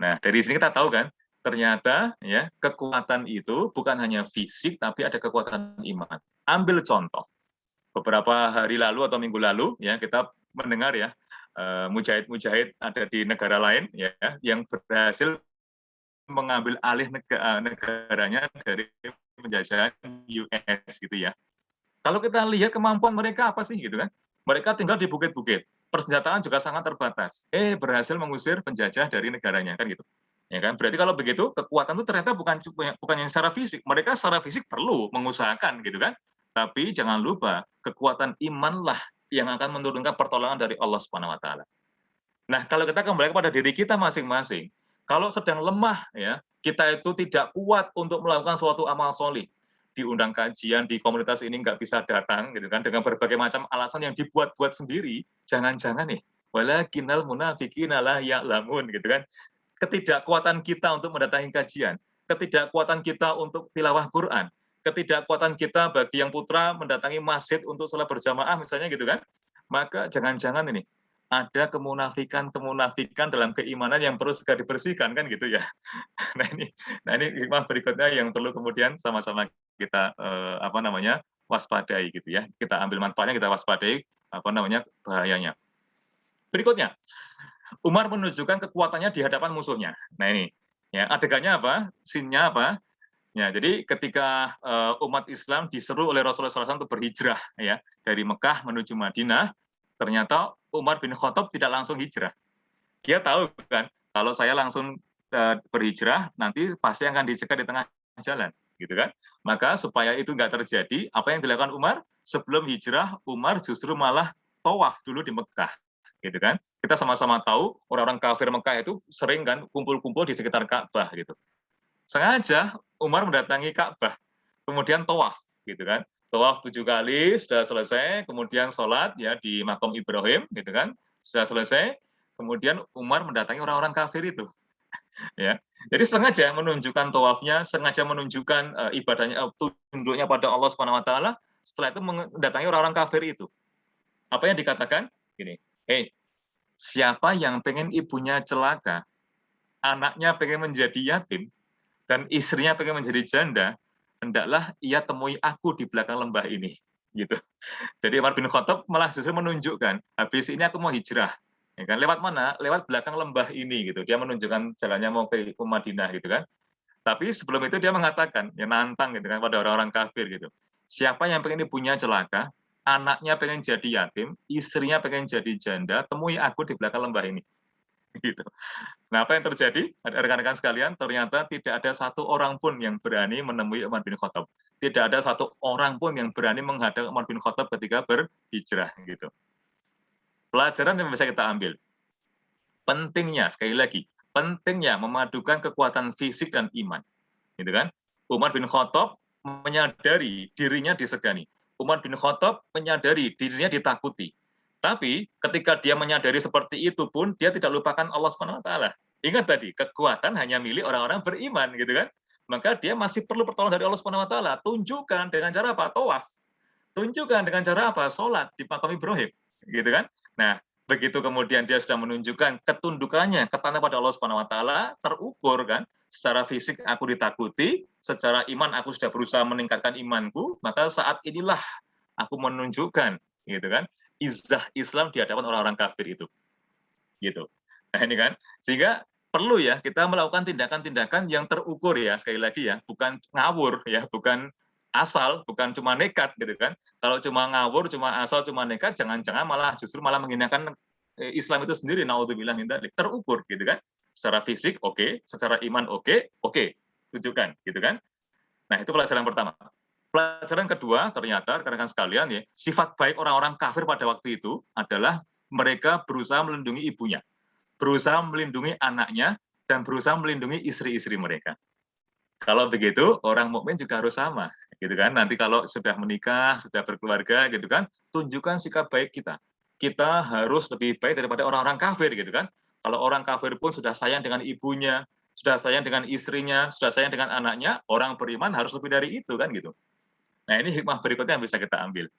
Nah, dari sini kita tahu kan, ternyata ya kekuatan itu bukan hanya fisik tapi ada kekuatan iman. Ambil contoh. Beberapa hari lalu atau minggu lalu ya kita mendengar ya mujahid-mujahid ada di negara lain ya yang berhasil mengambil alih negaranya dari penjajahan US gitu ya. Kalau kita lihat kemampuan mereka apa sih gitu kan? Mereka tinggal di bukit-bukit. persenjataan juga sangat terbatas. Berhasil mengusir penjajah dari negaranya kan gitu. Ya kan? Berarti kalau begitu kekuatan itu ternyata bukan yang secara fisik. Mereka secara fisik perlu mengusahakan gitu kan. Tapi jangan lupa kekuatan imanlah yang akan menurunkan pertolongan dari Allah Subhanahu wa taala. Nah, kalau kita kembali kepada diri kita masing-masing, kalau sedang lemah ya, kita itu tidak kuat untuk melakukan suatu amal solih. Diundang kajian di komunitas ini nggak bisa datang gitu kan dengan berbagai macam alasan yang dibuat-buat sendiri, jangan-jangan nih walakinnal munafiqina la ya'lamun gitu kan. Ketidakkuatan kita untuk mendatangi kajian, ketidakkuatan kita untuk tilawah Quran, ketidakkuatan kita bagi yang putra mendatangi masjid untuk sholat berjamaah misalnya gitu kan, maka jangan-jangan ini ada kemunafikan dalam keimanan yang perlu segera dibersihkan kan gitu ya. Nah ini hikmah berikutnya yang perlu kemudian sama-sama kita waspadai gitu ya. Kita ambil manfaatnya, kita waspadai bahayanya. Berikutnya, Umar menunjukkan kekuatannya di hadapan musuhnya. Nah ini, ya adegannya apa? Scene-nya apa? Ya, jadi ketika umat Islam diseru oleh Rasulullah SAW untuk berhijrah ya dari Mekah menuju Madinah, ternyata Umar bin Khattab tidak langsung hijrah. Dia tahu kan, kalau saya langsung berhijrah, nanti pasti akan dicegat di tengah jalan, gitu kan? Maka supaya itu nggak terjadi, apa yang dilakukan Umar? Sebelum hijrah, Umar justru malah tawaf dulu di Mekah, gitu kan? Kita sama-sama tahu orang-orang kafir Mekah itu sering kan kumpul-kumpul di sekitar Ka'bah, gitu. Sengaja Umar mendatangi Ka'bah, kemudian tawaf, gitu kan? Tawaf 7 kali, sudah selesai, kemudian sholat ya di Maqam Ibrahim, gitu kan? Sudah selesai, kemudian Umar mendatangi orang-orang kafir itu, ya. Jadi sengaja menunjukkan tawafnya, sengaja menunjukkan ibadahnya, tunduknya pada Allah Subhanahu Wa Taala. Setelah itu mendatangi orang-orang kafir itu. Apa yang dikatakan? Gini, siapa yang pengen ibunya celaka, anaknya pengen menjadi yatim, dan istrinya pengen menjadi janda, hendaklah ia temui aku di belakang lembah ini. Gitu. Jadi Umar bin Khattab malah justru menunjukkan, habis ini aku mau hijrah. Ya kan? Lewat mana? Lewat belakang lembah ini gitu. Dia menunjukkan jalannya mau ke Madinah gitu kan. Tapi sebelum itu dia mengatakan, ya nantang gitu kan pada orang-orang kafir gitu. Siapa yang pengen ibunya celaka, anaknya pengen jadi yatim, istrinya pengen jadi janda, temui aku di belakang lembah ini. Gitu. Nah, apa yang terjadi? Rekan-rekan sekalian, ternyata tidak ada satu orang pun yang berani menemui Umar bin Khattab. Tidak ada satu orang pun yang berani menghadang Umar bin Khattab ketika berhijrah gitu. Pelajaran yang bisa kita ambil. Pentingnya, sekali lagi, pentingnya memadukan kekuatan fisik dan iman. Gitu kan? Umar bin Khattab menyadari dirinya disegani. Umar bin Khattab menyadari dirinya ditakuti. Tapi ketika dia menyadari seperti itu pun dia tidak lupakan Allah Subhanahu wa taala. Ingat tadi, kekuatan hanya milik orang-orang beriman gitu kan. Maka dia masih perlu pertolongan dari Allah Subhanahu wa taala. Tunjukkan dengan cara apa? Tawaf. Tunjukkan dengan cara apa? Salat di Maqam Ibrahim, gitu kan? Nah, begitu kemudian dia sudah menunjukkan ketundukannya, ketaatan pada Allah Subhanahu wa taala, terukur kan, secara fisik aku ditakuti, secara iman aku sudah berusaha meningkatkan imanku, maka saat inilah aku menunjukkan, gitu kan, izzah Islam di hadapan orang-orang kafir itu. Gitu. Nah, ini kan, sehingga perlu ya kita melakukan tindakan-tindakan yang terukur ya, sekali lagi ya, bukan ngawur ya, bukan asal, bukan cuma nekat gitu kan. Kalau cuma ngawur, cuma asal, cuma nekat, jangan-jangan justru malah menghinakan Islam itu sendiri, naudzubillah min dzalik. Terukur gitu kan. Secara fisik oke, secara iman oke, tunjukkan gitu kan. Nah, itu pelajaran pertama. Pelajaran kedua, ternyata rekan-rekan sekalian ya, sifat baik orang-orang kafir pada waktu itu adalah mereka berusaha melindungi ibunya, berusaha melindungi anaknya, dan berusaha melindungi istri-istri mereka. Kalau begitu, orang mukmin juga harus sama, gitu kan? Nanti kalau sudah menikah, sudah berkeluarga, gitu kan? Tunjukkan sikap baik kita. Kita harus lebih baik daripada orang-orang kafir, gitu kan? Kalau orang kafir pun sudah sayang dengan ibunya, sudah sayang dengan istrinya, sudah sayang dengan anaknya, orang beriman harus lebih dari itu, kan gitu. Nah, ini hikmah berikutnya yang bisa kita ambil.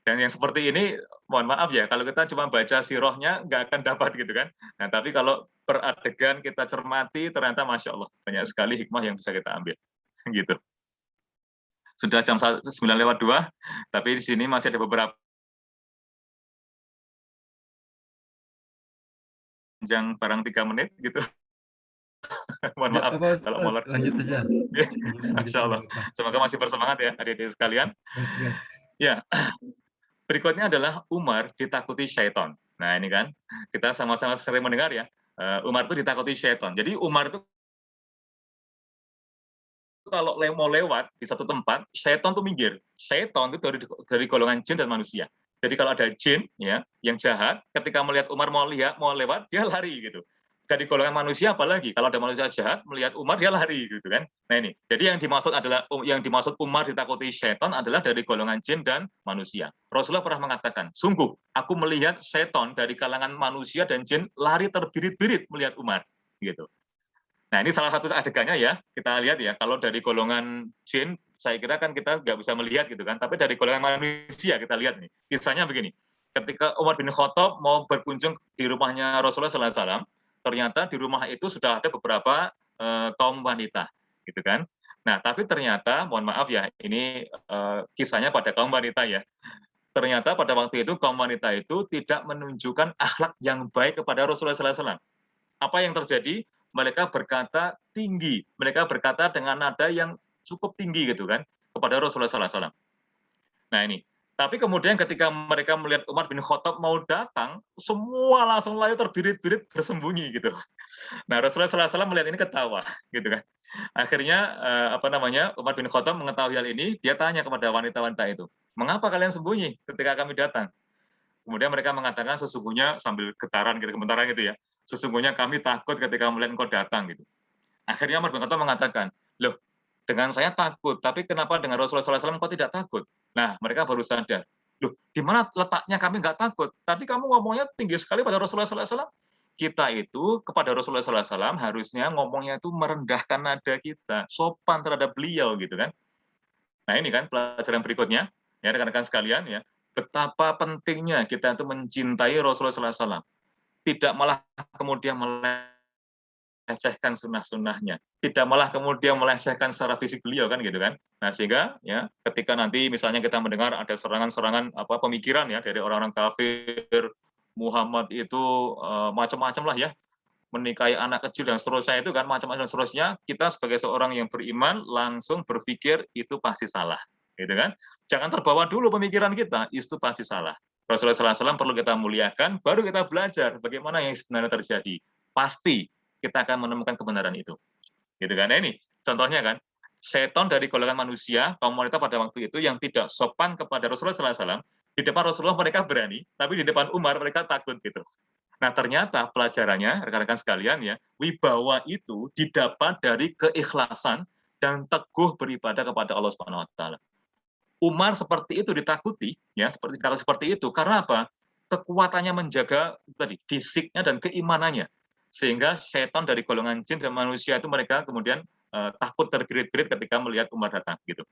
Dan yang seperti ini, mohon maaf ya, kalau kita cuma baca sirahnya, nggak akan dapat gitu kan. Nah, tapi kalau peradegan kita cermati, ternyata Masya Allah, banyak sekali hikmah yang bisa kita ambil. Gitu. Sudah jam 9:02, tapi di sini masih ada beberapa panjang barang 3 menit gitu. Mohon maaf kalau molor. Lanjut saja. Masya Allah. Semoga masih bersemangat ya adik-adik sekalian. Ya, berikutnya adalah Umar ditakuti syaitan. Nah ini kan kita sama-sama sering mendengar ya, Umar itu ditakuti syaitan. Jadi Umar itu kalau mau lewat di satu tempat, syaitan tuh minggir. Syaitan itu dari golongan jin dan manusia. Jadi kalau ada jin ya yang jahat, ketika melihat Umar mau lewat, dia lari gitu. Dari golongan manusia apalagi kalau ada manusia jahat melihat Umar dia lari gitu kan. Nah ini, jadi yang dimaksud Umar ditakuti syaitan adalah dari golongan jin dan manusia. Rasulullah pernah mengatakan, sungguh aku melihat syaitan dari kalangan manusia dan jin lari terbirit-birit melihat Umar gitu. Nah ini salah satu adegannya ya, kita lihat ya, kalau dari golongan jin, saya kira kan kita nggak bisa melihat gitu kan, tapi dari golongan manusia kita lihat nih, kisahnya begini, ketika Umar bin Khattab mau berkunjung di rumahnya Rasulullah SAW, ternyata di rumah itu sudah ada beberapa kaum wanita, gitu kan. Nah tapi ternyata, mohon maaf ya, ini kisahnya pada kaum wanita ya, ternyata pada waktu itu kaum wanita itu tidak menunjukkan akhlak yang baik kepada Rasulullah SAW. Apa yang terjadi? Mereka berkata tinggi, mereka berkata dengan nada yang cukup tinggi gitu kan kepada Rasulullah SAW. Nah ini, tapi kemudian ketika mereka melihat Umar bin Khattab mau datang, semua langsung layu terbirit-birit bersembunyi gitu. Nah Rasulullah SAW melihat ini ketawa gitu kan. Akhirnya Umar bin Khattab mengetahui hal ini, dia tanya kepada wanita-wanita itu, mengapa kalian sembunyi ketika kami datang? Kemudian mereka mengatakan sesungguhnya sambil gemetaran gitu ya. Sesungguhnya kami takut ketika melihat engkau datang gitu. Akhirnya Umar bin Khattab mengatakan, loh dengan saya takut, tapi kenapa dengan Rasulullah SAW kau tidak takut? Nah mereka baru sadar, loh di mana letaknya kami nggak takut? Tadi kamu ngomongnya tinggi sekali pada Rasulullah SAW. Kita itu kepada Rasulullah SAW harusnya ngomongnya itu merendahkan nada kita, sopan terhadap beliau gitu kan. Nah ini kan pelajaran berikutnya, ya rekan-rekan sekalian ya, betapa pentingnya kita itu mencintai Rasulullah SAW. Tidak malah kemudian melecehkan sunnah-sunnahnya, tidak malah kemudian melecehkan secara fisik beliau kan gitu kan. Nah sehingga ya ketika nanti misalnya kita mendengar ada serangan-serangan pemikiran ya dari orang-orang kafir, Muhammad itu macam-macam lah ya, menikahi anak kecil dan seterusnya itu kan macam-macam dan seterusnya, kita sebagai seorang yang beriman langsung berpikir itu pasti salah, gitu kan? Jangan terbawa dulu pemikiran kita, itu pasti salah. Rasulullah SAW perlu kita muliakan, baru kita belajar bagaimana yang sebenarnya terjadi. Pasti kita akan menemukan kebenaran itu, gitu kan? Nah ini contohnya kan, setan dari golongan manusia, kaum wanita pada waktu itu yang tidak sopan kepada Rasulullah SAW, di depan Rasulullah mereka berani, tapi di depan Umar mereka takut gitu. Nah ternyata pelajarannya, rekan-rekan sekalian ya, wibawa itu didapat dari keikhlasan dan teguh beribadah kepada Allah Subhanahu Wa Taala. Umar seperti itu ditakuti, ya seperti itu karena apa? Kekuatannya menjaga tadi fisiknya dan keimanannya, sehingga setan dari golongan jin dan manusia itu mereka kemudian takut terbirit-birit ketika melihat Umar datang gitu.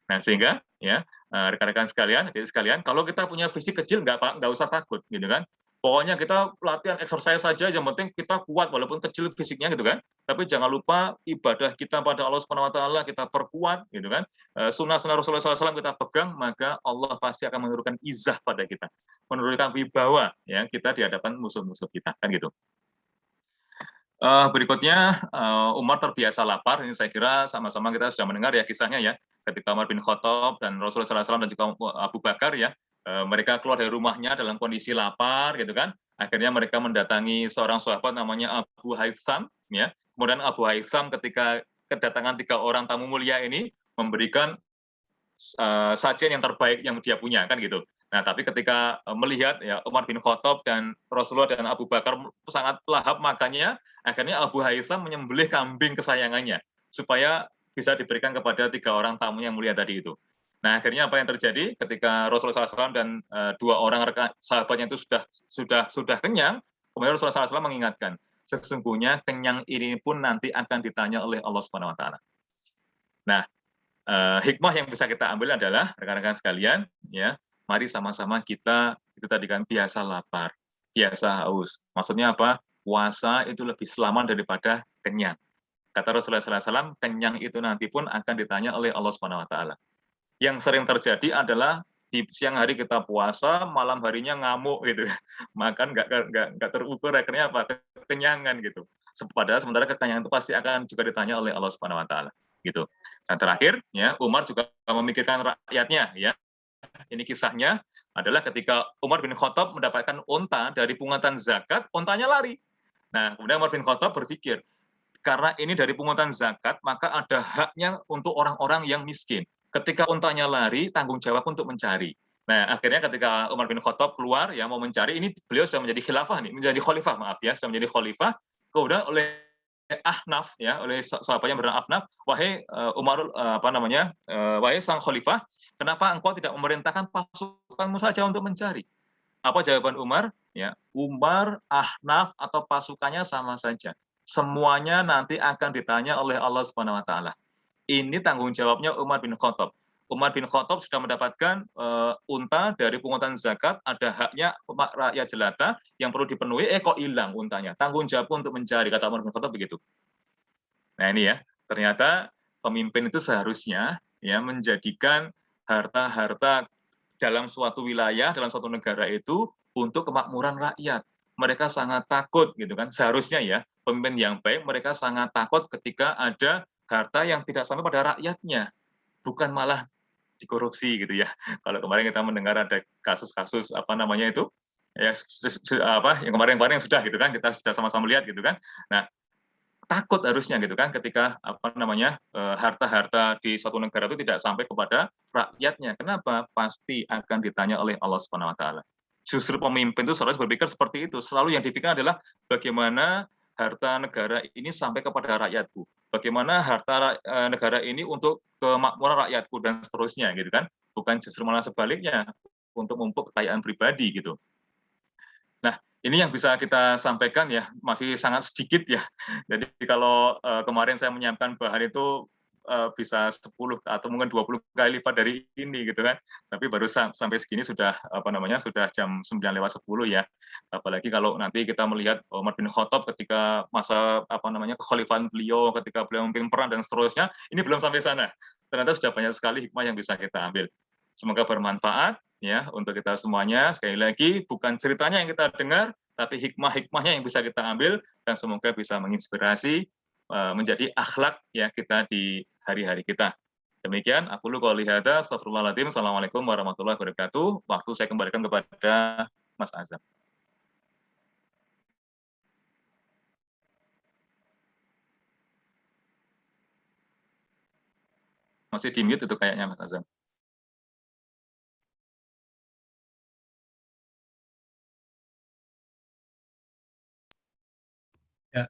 Nah sehingga ya rekan-rekan sekalian, kalau kita punya fisik kecil nggak usah takut gitu kan. Pokoknya kita latihan exercise saja, yang penting kita kuat walaupun kecil fisiknya gitu kan. Tapi jangan lupa ibadah kita pada Allah Subhanahu Wa Taala kita perkuat gitu kan. Sunnah-sunnah Rasulullah SAW kita pegang, maka Allah pasti akan menurunkan izah pada kita, menurunkan wibawa ya kita di hadapan musuh-musuh kita kan gitu. Berikutnya Umar terbiasa lapar. Ini saya kira sama-sama kita sudah mendengar ya kisahnya ya. Ketika Umar bin Khattab dan Rasulullah SAW dan juga Abu Bakar ya, mereka keluar dari rumahnya dalam kondisi lapar gitu kan. Akhirnya mereka mendatangi seorang sahabat namanya Abu Haytham ya. Kemudian Abu Haytham ketika kedatangan 3 orang tamu mulia ini memberikan sajian yang terbaik yang dia punya kan gitu. Nah, tapi ketika melihat ya Umar bin Khattab dan Rasulullah dan Abu Bakar sangat lahap makannya, akhirnya Abu Haytham menyembelih kambing kesayangannya supaya bisa diberikan kepada 3 orang tamu yang mulia tadi itu. Nah, akhirnya apa yang terjadi ketika Rasulullah SAW dan 2 orang sahabatnya itu sudah kenyang, kemudian Rasulullah SAW mengingatkan, sesungguhnya kenyang ini pun nanti akan ditanya oleh Allah Subhanahu Wa Taala. Nah, hikmah yang bisa kita ambil adalah rekan-rekan sekalian, ya, mari sama-sama kita itu tadi kan biasa lapar, biasa haus. Maksudnya apa? Puasa itu lebih selamat daripada kenyang. Kata Rasulullah SAW, kenyang itu nanti pun akan ditanya oleh Allah Subhanahu Wa Taala. Yang sering terjadi adalah di siang hari kita puasa, malam harinya ngamuk gitu, makan nggak terukur, akhirnya apa? Kekenyangan gitu. Padahal sementara kekenyangan itu pasti akan juga ditanya oleh Allah Subhanahu Wa Taala gitu. Dan terakhir ya Umar juga memikirkan rakyatnya ya. Ini kisahnya adalah ketika Umar bin Khattab mendapatkan unta dari pungutan zakat, untanya lari. Nah, kemudian Umar bin Khattab berpikir, karena ini dari pungutan zakat, maka ada haknya untuk orang-orang yang miskin. Ketika untanya lari, tanggung jawab untuk mencari. Nah, akhirnya ketika Umar bin Khattab keluar ya mau mencari, ini beliau sudah menjadi khilafah nih, menjadi khalifah, maaf ya, sudah menjadi khalifah. Kemudian oleh Ahnaf ya, oleh sahabatnya bernama Ahnaf, wahai wahai sang khalifah, kenapa engkau tidak memerintahkan pasukanmu saja untuk mencari? Apa jawaban Umar? Ya, Umar, Ahnaf atau pasukannya sama saja. Semuanya nanti akan ditanya oleh Allah Subhanahu wa taala. Ini tanggung jawabnya Umar bin Khattab. Umar bin Khattab sudah mendapatkan unta dari pungutan zakat, ada haknya rakyat jelata yang perlu dipenuhi, kok hilang untanya. Tanggung jawabku untuk mencari, kata Umar bin Khattab begitu. Nah ini ya, ternyata pemimpin itu seharusnya ya menjadikan harta-harta dalam suatu wilayah, dalam suatu negara itu untuk kemakmuran rakyat. Mereka sangat takut gitu kan, seharusnya ya pemimpin yang baik mereka sangat takut ketika ada harta yang tidak sampai pada rakyatnya, bukan malah dikorupsi gitu ya. Kalau kemarin kita mendengar ada kasus-kasus apa namanya itu ya yang kemarin-kemarin sudah gitu kan, kita sudah sama-sama lihat gitu kan. Nah, takut harusnya gitu kan ketika apa namanya harta-harta di suatu negara itu tidak sampai kepada rakyatnya. Kenapa? Pasti akan ditanya oleh Allah Subhanahu wa taala. Justru pemimpin itu seharusnya berpikir seperti itu. Selalu yang dipikirkan adalah bagaimana harta negara ini sampai kepada rakyatku. Bagaimana harta negara ini untuk kemakmuran rakyatku dan seterusnya gitu kan. Bukan justru malah sebaliknya untuk mumpuk kekayaan pribadi gitu. Nah, ini yang bisa kita sampaikan ya, masih sangat sedikit ya. Jadi kalau kemarin saya menyiapkan bahan itu bisa 10 atau mungkin 20 kali lipat dari ini gitu kan. Tapi baru sampai segini sudah apa namanya sudah jam 9:10 ya. Apalagi kalau nanti kita melihat Umar bin Khattab ketika masa apa namanya kekhalifahan beliau, ketika beliau memimpin perang dan seterusnya, ini belum sampai sana. Ternyata sudah banyak sekali hikmah yang bisa kita ambil. Semoga bermanfaat ya untuk kita semuanya. Sekali lagi bukan ceritanya yang kita dengar, tapi hikmah-hikmahnya yang bisa kita ambil dan semoga bisa menginspirasi menjadi akhlak ya kita di hari-hari kita. Demikian, aku lu qouli hadza, astagfirullahaladzim. Assalamualaikum warahmatullahi wabarakatuh. Waktu saya kembalikan kepada Mas Azam. Masih di mute itu kayaknya Mas Azam. Ya,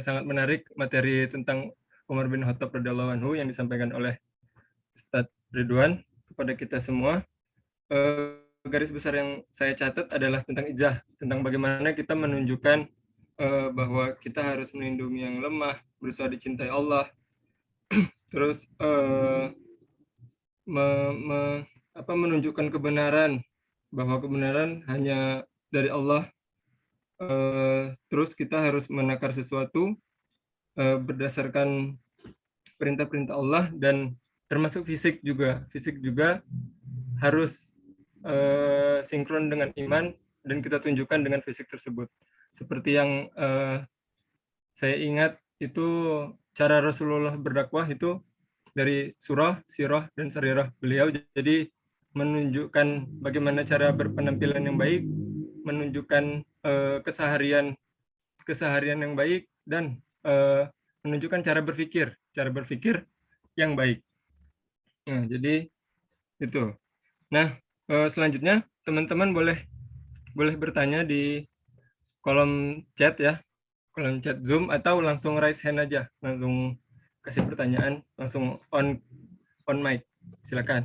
sangat menarik materi tentang Umar bin Khattab radhiyallahu anhu yang disampaikan oleh Ustadz Ridwan kepada kita semua. Garis besar yang saya catat adalah tentang izah, tentang bagaimana kita menunjukkan bahwa kita harus melindungi yang lemah, berusaha dicintai Allah, terus menunjukkan kebenaran, bahwa kebenaran hanya dari Allah. Terus kita harus menakar sesuatu berdasarkan perintah-perintah Allah, dan termasuk fisik juga harus sinkron dengan iman, dan kita tunjukkan dengan fisik tersebut. Seperti yang saya ingat itu cara Rasulullah berdakwah itu dari surah, sirah, dan sarirah beliau. Jadi menunjukkan bagaimana cara berpenampilan yang baik, menunjukkan keseharian yang baik, dan menunjukkan cara berpikir yang baik. Nah, jadi itu. Nah, selanjutnya teman-teman boleh bertanya di kolom chat ya, kolom chat Zoom, atau langsung raise hand aja, langsung kasih pertanyaan, langsung on mic. Silakan.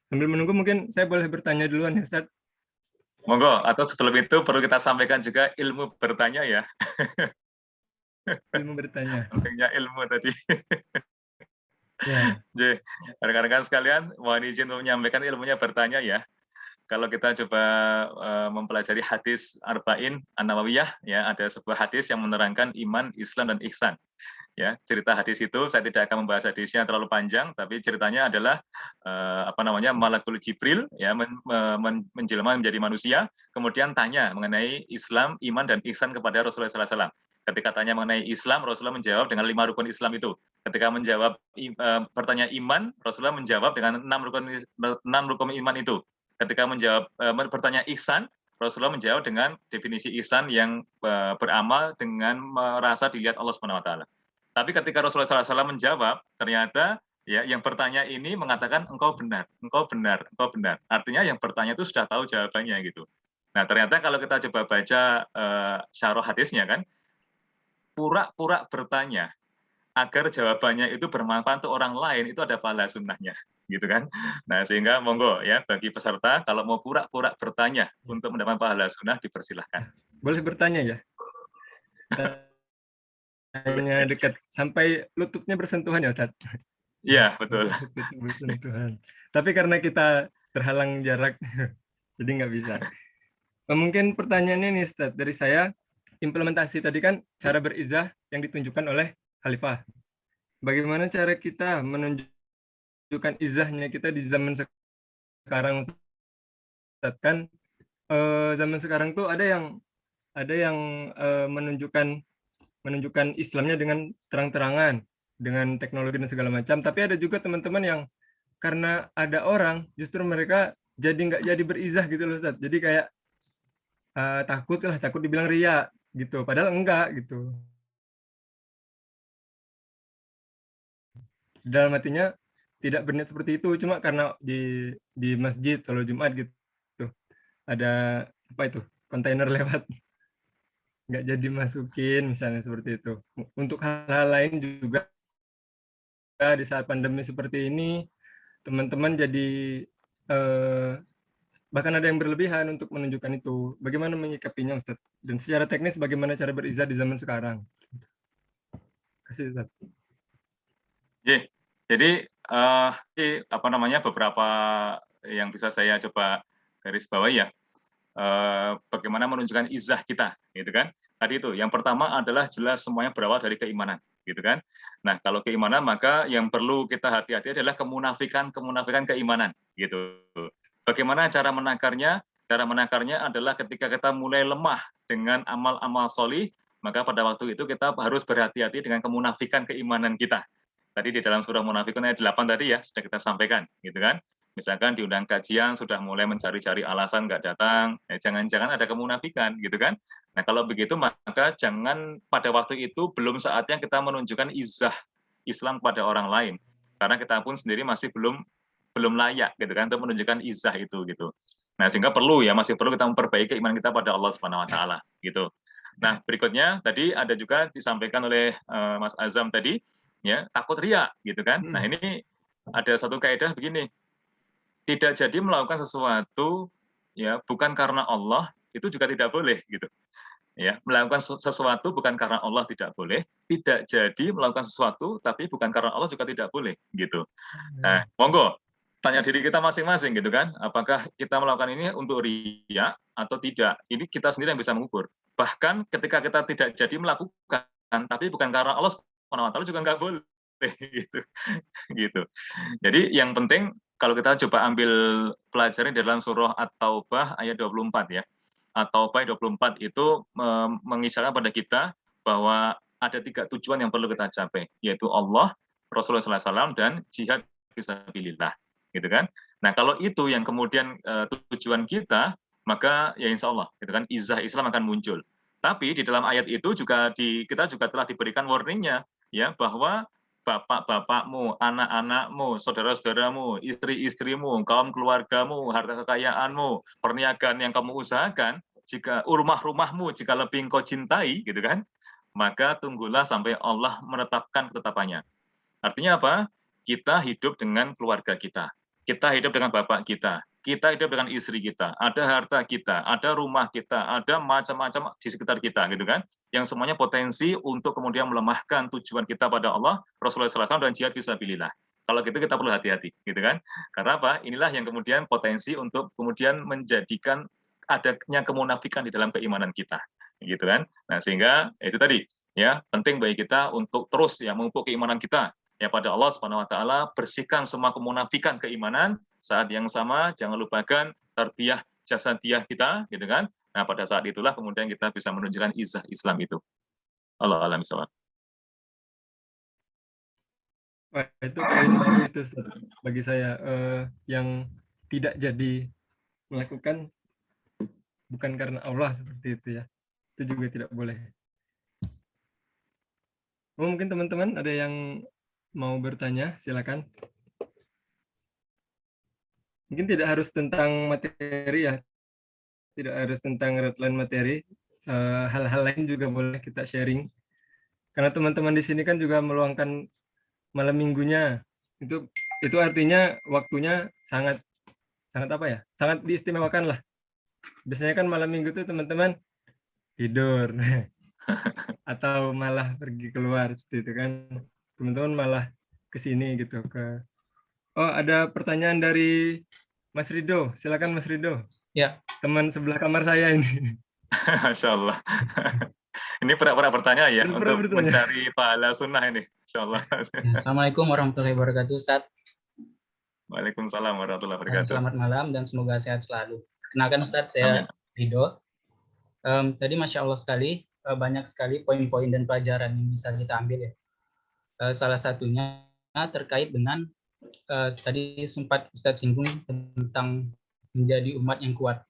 Sambil menunggu mungkin saya boleh bertanya duluan ya, Ustaz. Monggo, atau sebelum itu perlu kita sampaikan juga ilmu bertanya ya. Ilmu bertanya. Pentingnya ilmu tadi. Ya. Jadi, rekan-rekan sekalian, mohon izin untuk menyampaikan ilmunya bertanya ya. Kalau kita coba mempelajari hadis Arba'in An-Nawawiyah, ya ada sebuah hadis yang menerangkan iman, Islam, dan ihsan. Ya, cerita hadis itu saya tidak akan membahas hadisnya terlalu panjang, tapi ceritanya adalah Malakul Jibril ya menjelma menjadi manusia, kemudian tanya mengenai Islam, iman, dan ihsan kepada Rasulullah SAW. Ketika tanya mengenai Islam, Rasulullah menjawab dengan 5 rukun Islam itu. Ketika menjawab bertanya iman, Rasulullah menjawab dengan 6 rukun iman itu. Ketika menjawab bertanya ihsan, Rasulullah menjawab dengan definisi ihsan yang beramal dengan merasa dilihat Allah Subhanahu wa taala. Tapi ketika Rasulullah SAW menjawab, ternyata ya yang bertanya ini mengatakan engkau benar, engkau benar, engkau benar. Artinya yang bertanya itu sudah tahu jawabannya gitu. Nah, ternyata kalau kita coba baca syarah hadisnya kan, pura-pura bertanya agar jawabannya itu bermanfaat untuk orang lain itu ada pahala sunnahnya gitu kan. Nah, sehingga monggo ya bagi peserta kalau mau pura-pura bertanya untuk mendapat pahala sunnah dipersilahkan. Boleh bertanya ya? Tanya dekat sampai lututnya bersentuhan ya Ustaz? Iya, betul. Lututnya bersentuhan. Tapi karena kita terhalang jarak, jadi nggak bisa. Mungkin pertanyaannya nih Ustaz, dari saya, implementasi tadi kan cara berizah yang ditunjukkan oleh khalifah. Bagaimana cara kita menunjukkan izahnya kita di zaman sekarang Ustaz? Kan zaman sekarang tuh ada yang menunjukkan Islamnya dengan terang-terangan, dengan teknologi dan segala macam. Tapi ada juga teman-teman yang karena ada orang, justru mereka jadi nggak jadi berizah gitu loh Ustaz. Jadi kayak takut dibilang ria gitu. Padahal enggak gitu. Dalam hatinya tidak berniat seperti itu, cuma karena di masjid kalau Jumat gitu ada apa itu kontainer lewat, nggak jadi masukin misalnya seperti itu. Untuk hal-hal lain juga di saat pandemi seperti ini, teman-teman jadi bahkan ada yang berlebihan untuk menunjukkan itu. Bagaimana menyikapinya Ustaz? Dan secara teknis bagaimana cara berizah di zaman sekarang? Kasih Ustaz. Jadi apa namanya beberapa yang bisa saya coba garis bawahi ya. Bagaimana menunjukkan izah kita, gitu kan? Tadi itu, yang pertama adalah jelas semuanya berawal dari keimanan, gitu kan? Nah, kalau keimanan maka yang perlu kita hati-hati adalah kemunafikan keimanan, gitu. Bagaimana cara menakarnya? Cara menakarnya adalah ketika kita mulai lemah dengan amal-amal solih, maka pada waktu itu kita harus berhati-hati dengan kemunafikan keimanan kita. Tadi di dalam surah Munafikun ayat 8 tadi ya, sudah kita sampaikan, gitu kan? Misalkan diundang kajian, sudah mulai mencari-cari alasan nggak datang, jangan-jangan ada kemunafikan, gitu kan? Nah, kalau begitu maka jangan pada waktu itu belum saatnya kita menunjukkan izah Islam pada orang lain. Karena kita pun sendiri masih belum layak, gitu kan, untuk menunjukkan izah itu, gitu. Nah, sehingga masih perlu kita memperbaiki iman kita pada Allah Subhanahu wa taala, gitu. Nah, berikutnya tadi ada juga disampaikan oleh Mas Azam tadi, ya, takut ria, gitu kan. Nah, ini ada satu kaidah begini, tidak jadi melakukan sesuatu ya bukan karena Allah itu juga tidak boleh gitu ya. Melakukan sesuatu bukan karena Allah tidak boleh, tidak jadi melakukan sesuatu tapi bukan karena Allah juga tidak boleh gitu. Nah, monggo tanya diri kita masing-masing gitu kan, apakah kita melakukan ini untuk riya atau tidak. Ini kita sendiri yang bisa mengukur. Bahkan ketika kita tidak jadi melakukan tapi bukan karena Allah Subhanahu wa taala juga nggak boleh gitu. Gitu. Jadi yang penting kalau kita coba ambil pelajari dalam surah At-Taubah ayat 24 ya. At-Taubah 24 itu mengisyaratkan pada kita bahwa ada 3 tujuan yang perlu kita capai, yaitu Allah, Rasulullah SAW, dan jihad fisabilillah. Gitu kan? Nah, kalau itu yang kemudian tujuan kita, maka ya insya Allah, gitu kan, izah Islam akan muncul. Tapi di dalam ayat itu juga kita juga telah diberikan warningnya, ya, bahwa bapak-bapakmu, anak-anakmu, saudara-saudaramu, istri-istrimu, kaum keluargamu, harta kekayaanmu, perniagaan yang kamu usahakan, jika rumah-rumahmu jika lebih engkau cintai, gitu kan, maka tunggulah sampai Allah menetapkan ketetapannya. Artinya apa? Kita hidup dengan keluarga kita hidup dengan bapak kita hidup dengan istri kita, ada harta kita, ada rumah kita, ada macam-macam di sekitar kita, gitu kan? Yang semuanya potensi untuk kemudian melemahkan tujuan kita pada Allah, Rasulullah SAW, dan jihad fisabilillah. Kalau gitu kita perlu hati-hati, gitu kan? Karena apa? Inilah yang kemudian potensi untuk kemudian menjadikan adanya kemunafikan di dalam keimanan kita, gitu kan? Nah, sehingga itu tadi, ya, penting bagi kita untuk terus ya memupuk keimanan kita ya pada Allah Subhanahu wa taala, bersihkan semua kemunafikan keimanan. Saat yang sama jangan lupakan tarbiyah jasadiyah kita, gitu kan. Nah, pada saat itulah kemudian kita bisa menunjukkan izah Islam itu. Allah alam bisawab. Wah, itu poin baru itu Ustaz, bagi saya, yang tidak jadi melakukan bukan karena Allah seperti itu ya. Itu juga tidak boleh. Oh, mungkin teman-teman ada yang mau bertanya, silakan. Mungkin tidak harus tentang materi ya, tidak harus tentang redline materi. Hal-hal lain juga boleh kita sharing. Karena teman-teman di sini kan juga meluangkan malam minggunya. Itu artinya waktunya sangat sangat apa ya? Sangat diistimewakan lah. Biasanya kan malam minggu tuh teman-teman tidur atau malah pergi keluar seperti itu kan. Teman-teman malah ke sini gitu ke. Oh, ada pertanyaan dari Mas Rido. Silakan Mas Rido. Ya, Teman sebelah kamar saya ini. Masya Allah. Ini pernah bertanya ya Pernah untuk bertanya. mencari pahala sunnah ini. Insya Allah. Assalamualaikum warahmatullahi wabarakatuh, Ustadz. Waalaikumsalam warahmatullahi wabarakatuh. Selamat malam dan semoga sehat selalu. Kenalkan Ustadz, Amin. saya Rido. Tadi Masya Allah sekali, banyak sekali poin-poin dan pelajaran yang bisa kita ambil ya. Salah satunya terkait dengan tadi sempat Ustadz singgung tentang menjadi umat yang kuat.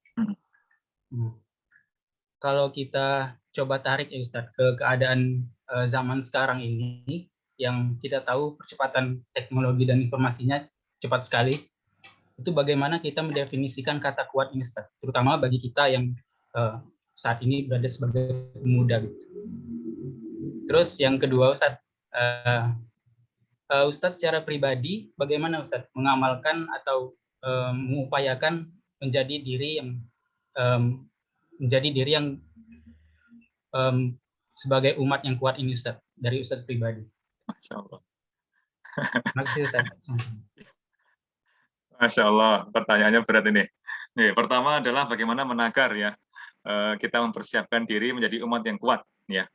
Kalau kita coba tarik ya Ustadz ke keadaan zaman sekarang ini, yang kita tahu percepatan teknologi dan informasinya cepat sekali, itu bagaimana kita mendefinisikan kata kuat ini Ustadz, terutama bagi kita yang saat ini berada sebagai pemuda gitu. Terus yang kedua Ustadz, Ustadz secara pribadi bagaimana Ustadz mengamalkan atau mengupayakan menjadi diri yang sebagai umat yang kuat ini Ustadz, dari Ustadz pribadi. Masya Allah. Terima kasih Ustadz. Masya Allah, pertanyaannya berat ini. Nih, pertama adalah bagaimana menakar ya, kita mempersiapkan diri menjadi umat yang kuat. Ya.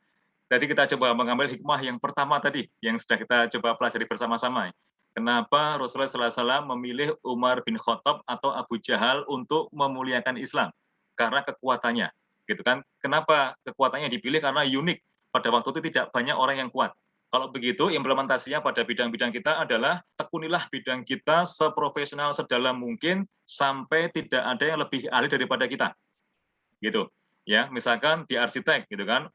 Jadi kita coba mengambil hikmah yang pertama tadi, yang sudah kita coba pelajari bersama-sama. Kenapa Rasulullah SAW memilih Umar bin Khattab atau Abu Jahal untuk memuliakan Islam? Karena kekuatannya, gitu kan? Kenapa kekuatannya dipilih? Karena unik. Pada waktu itu tidak banyak orang yang kuat. Kalau begitu, implementasinya pada bidang-bidang kita adalah tekunilah bidang kita seprofesional sedalam mungkin sampai tidak ada yang lebih ahli daripada kita. Gitu. Ya, misalkan di arsitek gitu kan,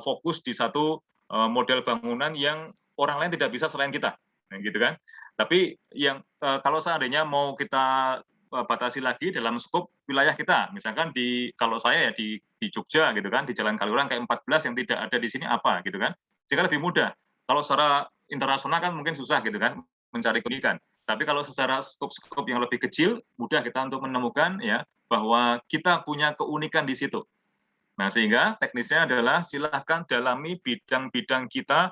fokus di satu model bangunan yang orang lain tidak bisa selain kita. Gitu kan. Tapi yang kalau seandainya mau kita batasi lagi dalam skop wilayah kita, misalkan kalau saya ya di Jogja gitu kan, di Jalan Kaliurang kayak 14 yang tidak ada di sini apa gitu kan. Sehingga lebih mudah. Kalau secara internasional kan mungkin susah gitu kan mencari keunikan. Tapi kalau secara skop-skop yang lebih kecil, mudah kita untuk menemukan ya bahwa kita punya keunikan di situ. Nah, sehingga teknisnya adalah silahkan dalami bidang-bidang kita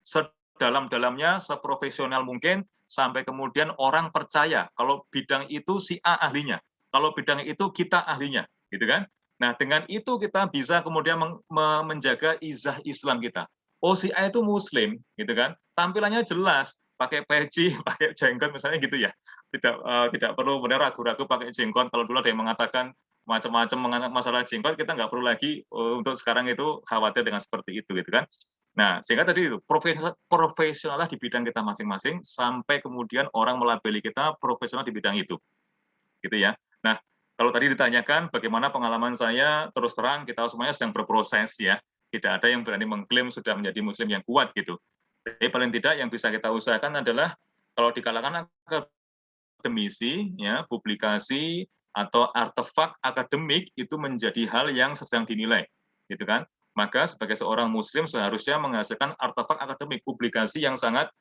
sedalam-dalamnya, seprofesional mungkin, sampai kemudian orang percaya kalau bidang itu si A ahlinya, kalau bidang itu kita ahlinya, gitu kan? Nah, dengan itu kita bisa kemudian menjaga izah Islam kita. Oh, si A itu Muslim, gitu kan? Tampilannya jelas, pakai peci, pakai jenggot misalnya gitu ya. Tidak perlu benar ragu-ragu pakai jenggot. Kalau dulu ada yang mengatakan macam-macam masalah jenggot, kita nggak perlu lagi untuk sekarang itu khawatir dengan seperti itu, gitu kan? Nah, sehingga tadi itu profesional di bidang kita masing-masing sampai kemudian orang melabeli kita profesional di bidang itu, gitu ya. Nah, kalau tadi ditanyakan bagaimana pengalaman saya, terus terang kita semuanya sedang berproses ya. Tidak ada yang berani mengklaim sudah menjadi Muslim yang kuat gitu. Jadi paling tidak yang bisa kita usahakan adalah kalau di kalangan akademisi, ya, publikasi atau artefak akademik itu menjadi hal yang sedang dinilai, gitu kan? Maka sebagai seorang Muslim seharusnya menghasilkan artefak akademik, publikasi yang sangat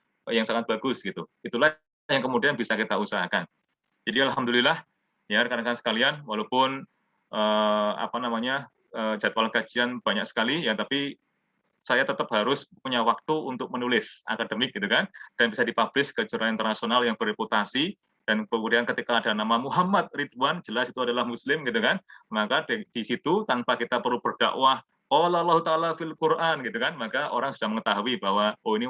bagus gitu. Itulah yang kemudian bisa kita usahakan. Jadi alhamdulillah ya rekan-rekan sekalian, walaupun jadwal kajian banyak sekali ya, tapi saya tetap harus punya waktu untuk menulis akademik gitu kan, dan bisa dipublish ke jurnal internasional yang bereputasi. Dan kemudian ketika ada nama Muhammad Ridwan, jelas itu adalah Muslim gitu kan, maka di situ tanpa kita perlu berdakwah qala Allah Ta'ala fil Quran gitu kan, maka orang sudah mengetahui bahwa oh ini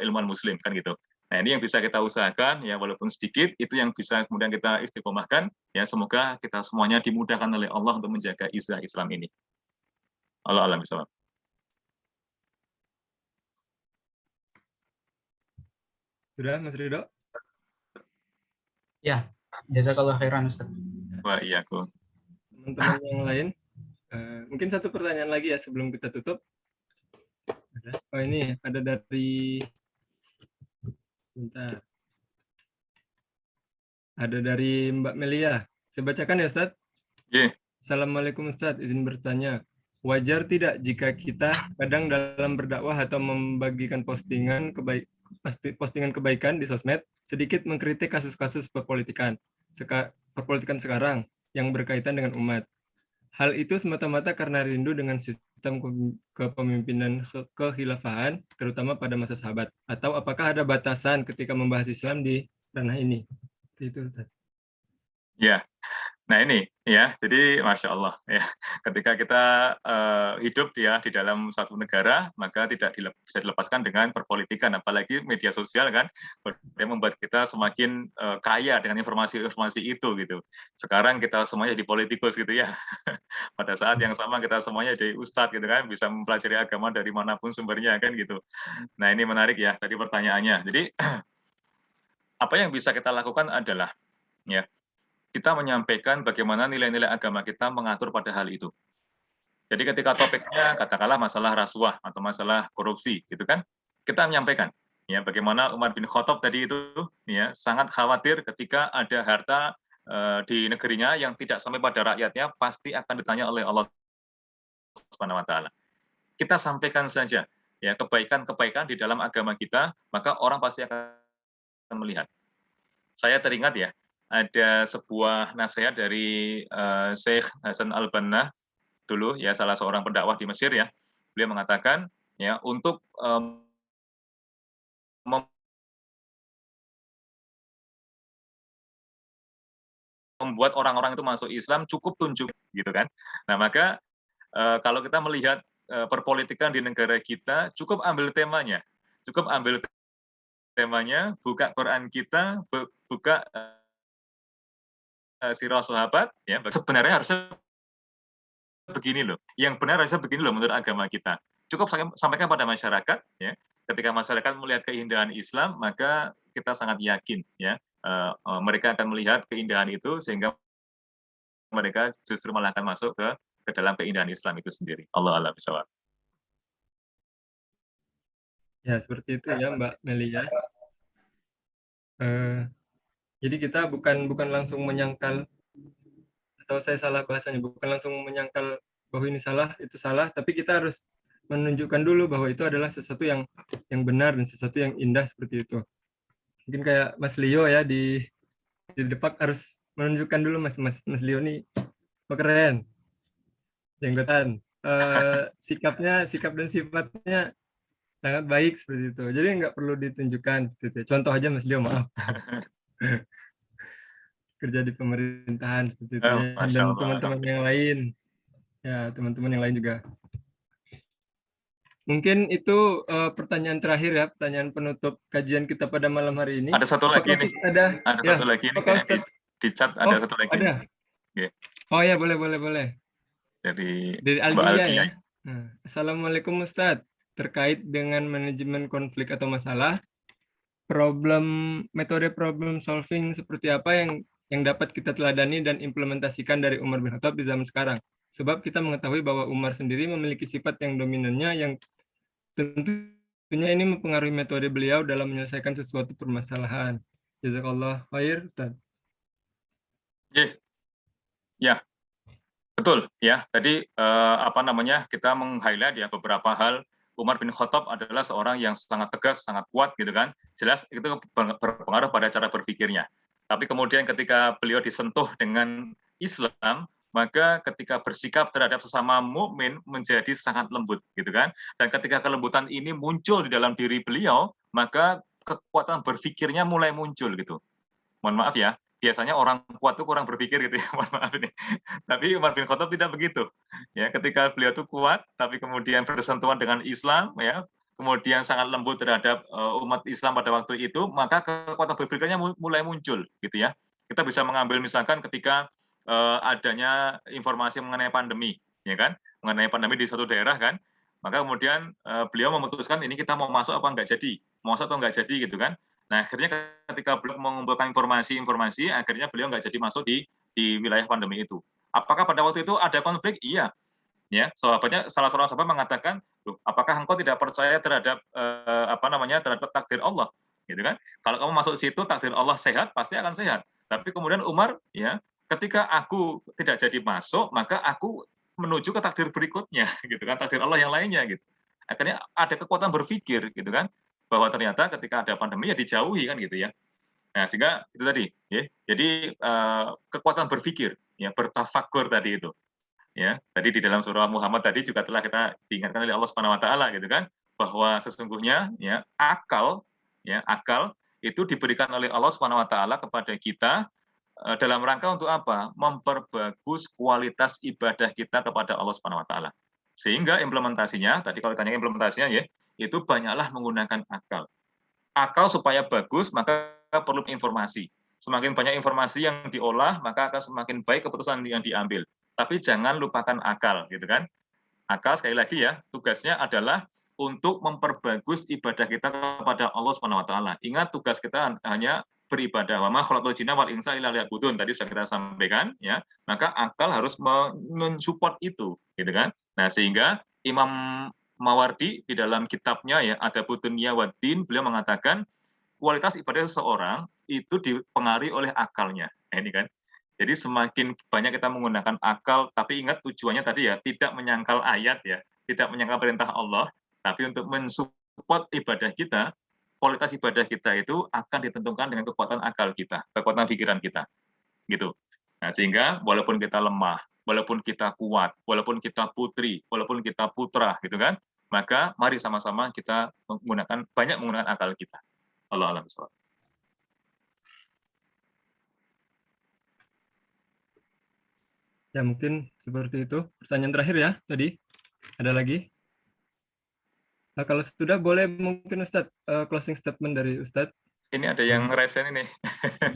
ilmuwan Muslim kan gitu. Nah, ini yang bisa kita usahakan ya, walaupun sedikit, itu yang bisa kemudian kita istiqomahkan ya. Semoga kita semuanya dimudahkan oleh Allah untuk menjaga izah Islam ini. Allah alam bisawab. Sudah, Mas Ridho? Ya, jazakallah khairan Ustaz. Wah, iya aku. Teman-teman yang lain, mungkin satu pertanyaan lagi ya sebelum kita tutup. Oh ini ada dari, sebentar. Ada dari Mbak Melia. Saya bacakan ya Ustaz. Ye. Assalamualaikum Ustaz, izin bertanya. Wajar tidak jika kita kadang dalam berdakwah atau membagikan postingan kebaikan di sosmed sedikit mengkritik kasus-kasus perpolitikan sekarang yang berkaitan dengan umat. Hal itu semata-mata karena rindu dengan sistem kepemimpinan kekhilafahan, terutama pada masa sahabat. Atau apakah ada batasan ketika membahas Islam di ranah ini? Itu Ustaz. Ya, nah ini ya, jadi Masya Allah ya, ketika kita hidup ya di dalam suatu negara, maka tidak bisa dilepaskan dengan perpolitikan, apalagi media sosial kan, yang membuat kita semakin kaya dengan informasi-informasi itu gitu. Sekarang kita semuanya jadi politikus gitu ya, pada saat yang sama kita semuanya jadi ustadz gitu kan, bisa mempelajari agama dari manapun sumbernya kan gitu. Nah ini menarik ya, tadi pertanyaannya. Jadi apa yang bisa kita lakukan adalah ya, kita menyampaikan bagaimana nilai-nilai agama kita mengatur pada hal itu. Jadi ketika topiknya katakanlah masalah rasuah atau masalah korupsi, gitu kan, kita menyampaikan ya bagaimana Umar bin Khattab tadi itu ya sangat khawatir ketika ada harta di negerinya yang tidak sampai pada rakyatnya pasti akan ditanya oleh Allah Subhanahu Wa Taala. Kita sampaikan saja ya kebaikan-kebaikan di dalam agama kita, maka orang pasti akan melihat. Saya teringat ya, ada sebuah nasihat dari Syekh Hasan Al-Banna dulu ya, salah seorang pendakwah di Mesir ya. Beliau mengatakan ya untuk membuat orang-orang itu masuk Islam cukup tunjuk gitu kan. Nah, maka kalau kita melihat perpolitikan di negara kita, cukup ambil temanya. Cukup ambil temanya, buka Quran kita, buka sirah sahabat ya, sebenarnya harusnya begini loh. Yang benar harusnya begini loh menurut agama kita. Cukup sampaikan pada masyarakat ya. Ketika masyarakat melihat keindahan Islam, maka kita sangat yakin ya mereka akan melihat keindahan itu sehingga mereka justru malah akan masuk ke dalam keindahan Islam itu sendiri. Allah a'lam bishawab. Ya, seperti itu ya Mbak Melia. Jadi kita bukan langsung menyangkal, atau saya salah bahasanya, bukan langsung menyangkal bahwa ini salah, itu salah, tapi kita harus menunjukkan dulu bahwa itu adalah sesuatu yang benar dan sesuatu yang indah seperti itu. Mungkin kayak Mas Leo ya di Depak harus menunjukkan dulu Mas Leo nih keren, jenggotan, sikap dan sifatnya sangat baik seperti itu. Jadi nggak perlu ditunjukkan. Gitu. Contoh aja Mas Leo, maaf. Kerja di pemerintahan seperti itu ya. Dan teman-teman yang lain. Ya, teman-teman yang lain juga. Mungkin itu pertanyaan terakhir ya, pertanyaan penutup kajian kita pada malam hari ini. Ada satu lagi nih. Ada satu lagi nih di chat ada satu lagi. Ada. Okay. Oh ya, boleh. Dari Aldia ya. Nah, Assalamualaikum Ustadz. Terkait dengan manajemen konflik atau masalah, metode problem solving seperti apa yang dapat kita teladani dan implementasikan dari Umar bin Khattab di zaman sekarang. Sebab kita mengetahui bahwa Umar sendiri memiliki sifat yang dominannya yang tentunya ini mempengaruhi metode beliau dalam menyelesaikan sesuatu permasalahan. Jazakallah khair, Ustaz. Ya, betul ya. Tadi kita meng-highlight ya beberapa hal. Umar bin Khattab adalah seorang yang sangat tegas, sangat kuat gitu kan. Jelas itu berpengaruh pada cara berpikirnya. Tapi kemudian ketika beliau disentuh dengan Islam, maka ketika bersikap terhadap sesama mukmin menjadi sangat lembut gitu kan. Dan ketika kelembutan ini muncul di dalam diri beliau, maka kekuatan berpikirnya mulai muncul gitu. Mohon maaf ya, biasanya orang kuat itu kurang berpikir gitu ya, mohon maaf ini. Tapi Umar bin Khattab tidak begitu. Ya, ketika beliau itu kuat, tapi kemudian bersentuhan dengan Islam, ya, kemudian sangat lembut terhadap umat Islam pada waktu itu, maka kekuatan berpikirnya mulai muncul, gitu ya. Kita bisa mengambil misalkan ketika adanya informasi mengenai pandemi, ya kan, mengenai pandemi di suatu daerah kan, maka kemudian beliau memutuskan ini kita mau masuk apa enggak jadi, mau masuk atau enggak jadi gitu kan. Nah, akhirnya ketika beliau mengumpulkan informasi, akhirnya beliau nggak jadi masuk di wilayah pandemi itu. Apakah pada waktu itu ada konflik? Iya. Ya, sahabatnya salah seorang sahabat mengatakan, "Loh, apakah engkau tidak percaya terhadap terhadap takdir Allah?" Gitu kan? Kalau kamu masuk situ takdir Allah sehat, pasti akan sehat. Tapi kemudian Umar, ya, ketika aku tidak jadi masuk, maka aku menuju ke takdir berikutnya, gitu kan, takdir Allah yang lainnya gitu. Akhirnya ada kekuatan berpikir gitu kan, bahwa ternyata ketika ada pandemi ya dijauhi kan gitu ya. Nah, sehingga itu tadi, ya. Jadi kekuatan berpikir, ya, bertafakur tadi itu. Ya, tadi di dalam surah Muhammad tadi juga telah kita diingatkan oleh Allah Subhanahu wa taala gitu kan, bahwa sesungguhnya ya akal itu diberikan oleh Allah Subhanahu wa taala kepada kita dalam rangka untuk apa? Memperbagus kualitas ibadah kita kepada Allah Subhanahu wa taala. Sehingga implementasinya, tadi kalau ditanya implementasinya ya, itu banyaklah menggunakan akal. Akal supaya bagus, maka perlu informasi. Semakin banyak informasi yang diolah, maka akan semakin baik keputusan yang diambil. Tapi jangan lupakan akal, gitu kan? Akal sekali lagi ya, tugasnya adalah untuk memperbagus ibadah kita kepada Allah Subhanahu wa taala. Ingat tugas kita hanya beribadah. Wa ma khalaqul jinna wal insa illa liya'budun. Tadi sudah kita sampaikan ya. Maka akal harus mensupport itu, gitu kan? Nah, sehingga Imam Mawardi di dalam kitabnya ya Adabud Dunya wad Din, beliau mengatakan kualitas ibadah seseorang itu dipengaruhi oleh akalnya. Nah, ini kan. Jadi semakin banyak kita menggunakan akal, tapi ingat tujuannya tadi ya, tidak menyangkal ayat ya, tidak menyangkal perintah Allah, tapi untuk mensupport ibadah kita, kualitas ibadah kita itu akan ditentukan dengan kekuatan akal kita, kekuatan pikiran kita, gitu. Nah, sehingga walaupun kita lemah, walaupun kita kuat, walaupun kita putri, walaupun kita putra, gitu kan, maka mari sama-sama kita banyak menggunakan akal kita. Allah alam bisawab. Ya, mungkin seperti itu. Pertanyaan terakhir ya tadi. Ada lagi? Nah, kalau sudah boleh mungkin Ustadz closing statement dari Ustadz. Ini ada yang resen ini.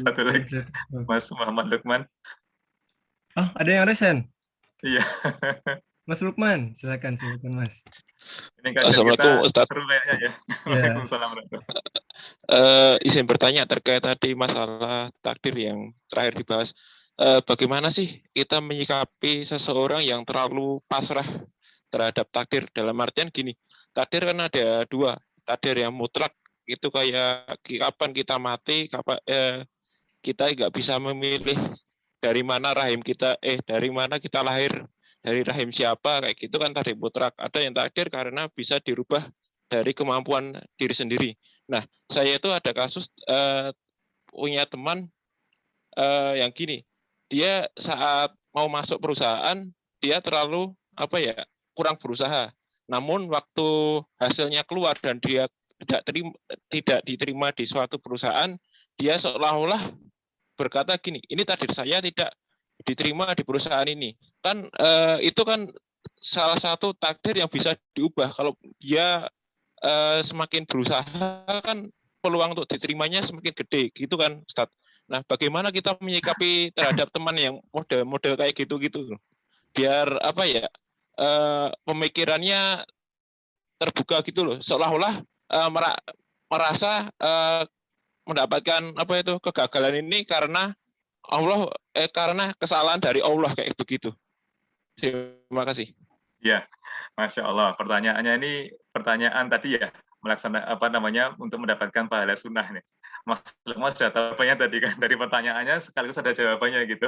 Satu lagi. Mas Muhammad Lukman. Oh, ada yang resen? Iya. Mas Lukman, silakan Mas. Ini kajian Assalamualaikum kita Ustadz. seru kayaknya ya. Waalaikumsalam warahmatullahi. Izin bertanya terkait tadi masalah takdir yang terakhir dibahas. Bagaimana sih kita menyikapi seseorang yang terlalu pasrah terhadap takdir? Dalam artian gini, takdir kan ada dua. Takdir yang mutlak itu kayak kapan kita mati, kita nggak bisa memilih dari mana rahim kita, dari mana kita lahir, dari rahim siapa, kayak gitu kan takdir mutlak. Ada yang takdir karena bisa dirubah dari kemampuan diri sendiri. Nah, saya itu ada kasus punya teman yang gini, dia saat mau masuk perusahaan, dia terlalu kurang berusaha. Namun waktu hasilnya keluar dan dia tidak diterima di suatu perusahaan, dia seolah-olah berkata gini, ini takdir saya tidak diterima di perusahaan ini. Kan itu kan salah satu takdir yang bisa diubah. Kalau dia semakin berusaha kan peluang untuk diterimanya semakin gede, gitu kan, Ustadz. Nah, bagaimana kita menyikapi terhadap teman yang model kayak gitu-gitu, biar pemikirannya terbuka gitu loh, seolah-olah merasa mendapatkan kegagalan ini karena karena kesalahan dari Allah kayak begitu. Terima kasih. Ya, Masya Allah. Pertanyaannya ini pertanyaan tadi ya, untuk mendapatkan pahala sunnah nih. Mas Lukman sudah tahu jawabannya tadi kan, dari pertanyaannya sekaligus ada jawabannya gitu.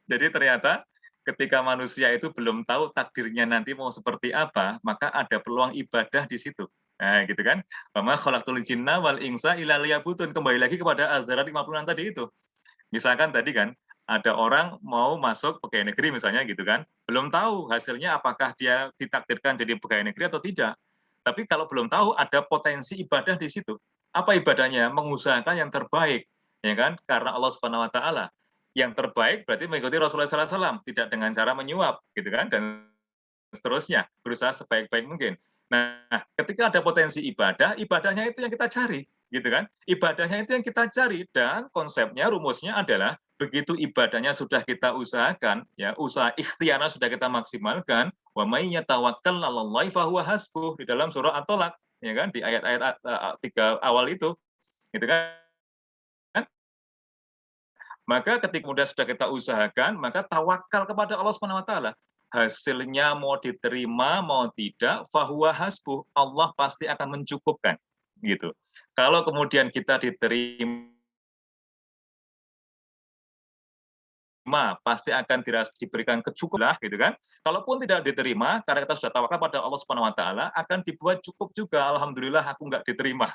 Jadi ternyata ketika manusia itu belum tahu takdirnya nanti mau seperti apa, maka ada peluang ibadah di situ. Nah, gitu kan. Wa khalaqtul jinna wal insa illa liya'budun. Kembali lagi kepada Az-Zariyat 50 tadi itu. Misalkan tadi kan, ada orang mau masuk pegawai negeri misalnya gitu kan, belum tahu hasilnya apakah dia ditakdirkan jadi pegawai negeri atau tidak. Tapi kalau belum tahu ada potensi ibadah di situ. Apa ibadahnya? Mengusahakan yang terbaik, ya kan? Karena Allah Subhanahu wa taala. Yang terbaik berarti mengikuti Rasulullah SAW, tidak dengan cara menyuap gitu kan, dan seterusnya, berusaha sebaik-baik mungkin. Nah, ketika ada potensi ibadah, ibadahnya itu yang kita cari, gitu kan? Ibadahnya itu yang kita cari, dan konsepnya, rumusnya adalah begitu ibadahnya sudah kita usahakan, ya usaha ikhtiarnya sudah kita maksimalkan, wa may yatawakkal 'alallahi fahuwa hasbuh, di dalam surah At-Tolak, ya kan, di ayat-ayat 3 awal itu. gitu kan? Maka ketika kemudian sudah kita usahakan, maka tawakal kepada Allah Subhanahu wa taala. Hasilnya mau diterima mau tidak, fahuwa hasbuh, Allah pasti akan mencukupkan, gitu. Kalau kemudian kita diterima, pasti akan diberikan kecukupan, gitu kan. Kalaupun tidak diterima, karena kita sudah tawakal pada Allah Subhanahu wa taala, akan dibuat cukup juga. Alhamdulillah aku nggak diterima.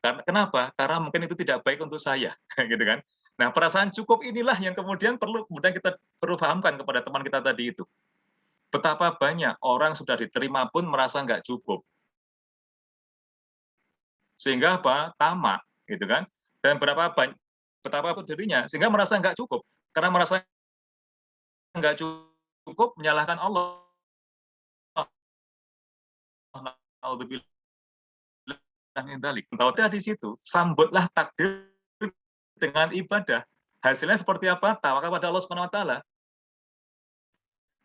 Kenapa? Karena mungkin itu tidak baik untuk saya, gitu kan. Nah, perasaan cukup inilah yang kemudian kita perlu pahamkan kepada teman kita tadi itu. Betapa banyak orang sudah diterima pun merasa nggak cukup. Sehingga apa? Tamak, gitu kan. Dan betapa dirinya, sehingga merasa nggak cukup. Karena merasa nggak cukup, menyalahkan Allah. Tahu di situ, sambutlah takdir dengan ibadah. Hasilnya seperti apa? Tawakal pada Allah Subhanahu wa taala.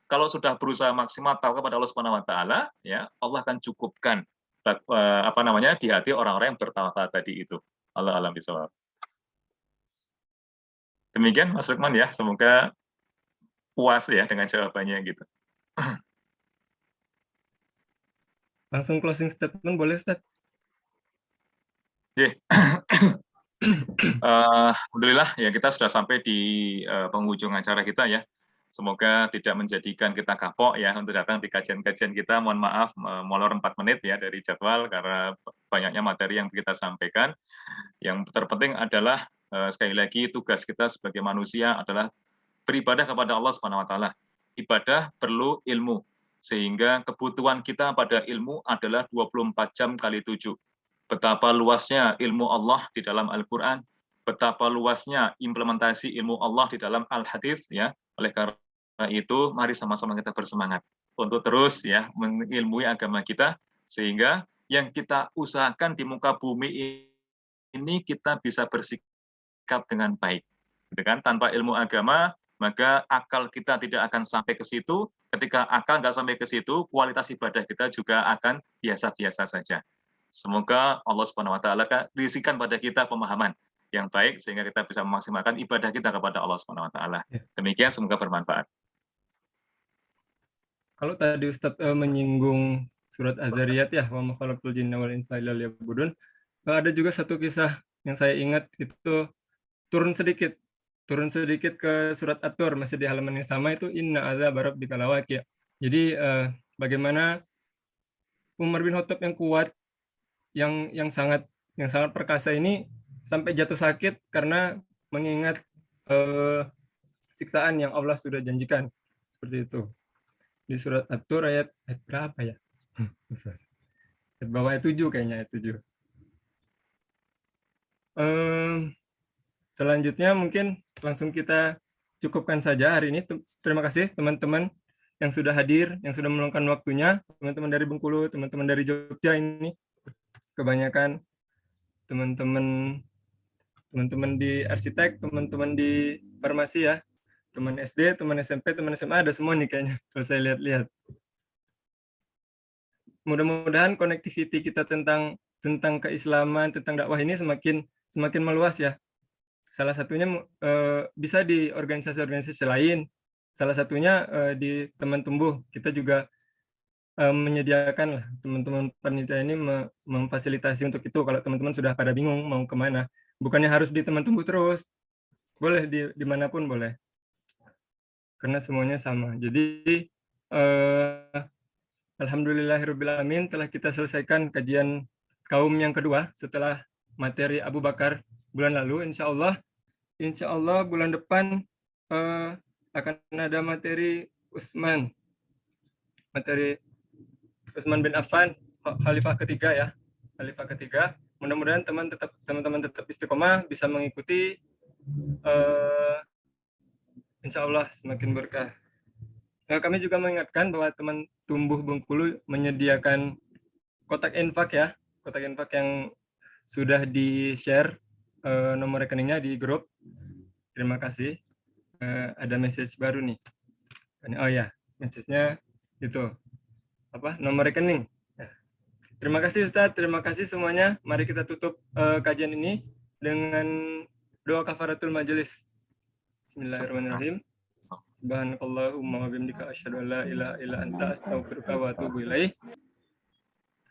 Kalau sudah berusaha maksimal tawakal kepada Allah Subhanahu wa taala, ya, Allah akan cukupkan di hati orang-orang yang bertawakal tadi itu. Allah alam bisawab. Demikian Mas Lukman ya, semoga puas ya dengan jawabannya gitu. Langsung closing statement boleh, Ustaz? Alhamdulillah ya, kita sudah sampai di penghujung acara kita ya. Semoga tidak menjadikan kita kapok ya untuk datang di kajian-kajian kita. Mohon maaf molor 4 menit ya dari jadwal karena banyaknya materi yang kita sampaikan. Yang terpenting adalah sekali lagi tugas kita sebagai manusia adalah beribadah kepada Allah Subhanahu wa taala. Ibadah perlu ilmu, sehingga kebutuhan kita pada ilmu adalah 24 jam kali 7. Betapa luasnya ilmu Allah di dalam Al-Qur'an, betapa luasnya implementasi ilmu Allah di dalam Al-Hadits ya. Oleh karena itu, mari sama-sama kita bersemangat untuk terus ya mengilmui agama kita, sehingga yang kita usahakan di muka bumi ini kita bisa bersikap dengan baik. Gitu kan? Tanpa ilmu agama, maka akal kita tidak akan sampai ke situ. Ketika akal nggak sampai ke situ, kualitas ibadah kita juga akan biasa-biasa saja. Semoga Allah Subhanahu wa taala berikan pada kita pemahaman yang baik sehingga kita bisa memaksimalkan ibadah kita kepada Allah Subhanahu wa taala. Demikian, semoga bermanfaat. Kalau tadi Ustadz menyinggung surat Az-Zariyat ya, wa ma khalaqtul jinna wal insa illa liya'budun, ada juga satu kisah yang saya ingat itu turun sedikit ke surat At-Tur, masih di halaman yang sama itu inna adzaba rabbika lawaqi'. Jadi bagaimana Umar bin Khattab yang kuat, yang sangat perkasa ini sampai jatuh sakit karena mengingat siksaan yang Allah sudah janjikan, seperti itu. Di surat At-Tur ayat berapa ya? Ayat bawah ayat 7 kayaknya, ayat 7. Selanjutnya mungkin langsung kita cukupkan saja hari ini. Terima kasih teman-teman yang sudah hadir, yang sudah meluangkan waktunya, teman-teman dari Bengkulu, teman-teman dari Jogja ini, kebanyakan teman-teman di arsitek, teman-teman di farmasi ya, teman SD, teman SMP, teman SMA, ada semua nih kayaknya kalau saya lihat-lihat. Mudah-mudahan connectivity kita tentang keislaman, tentang dakwah ini semakin meluas ya. Salah satunya bisa di organisasi-organisasi lain, salah satunya di teman tumbuh. Kita juga menyediakan lah, teman-teman panitia ini memfasilitasi untuk itu. Kalau teman-teman sudah pada bingung mau kemana, bukannya harus di teman tumbuh terus, boleh dimanapun boleh, karena semuanya sama. Jadi alhamdulillahirrahmanirrahim, telah kita selesaikan kajian kaum yang kedua setelah materi Abu Bakar bulan lalu. Insya Allah bulan depan akan ada materi Utsman bin Affan, Khalifah ketiga ya, Khalifah ketiga. Mudah-mudahan teman-teman tetap istiqomah, bisa mengikuti. Insya Allah semakin berkah. Kami juga mengingatkan bahwa teman tumbuh Bengkulu menyediakan kotak infak ya, kotak infak yang sudah di-share nomor rekeningnya di grup. Terima kasih. Ada message baru nih. Oh ya, message-nya itu nomor rekening. Terima kasih Ustadz, terima kasih semuanya. Mari kita tutup kajian ini. dengan doa kafaratul majelis. Bismillahirrahmanirrahim. Subhanakallahumma wa bihamdika asyhadu an la ilaha illa anta astaghfiruka wa atubu ilaik.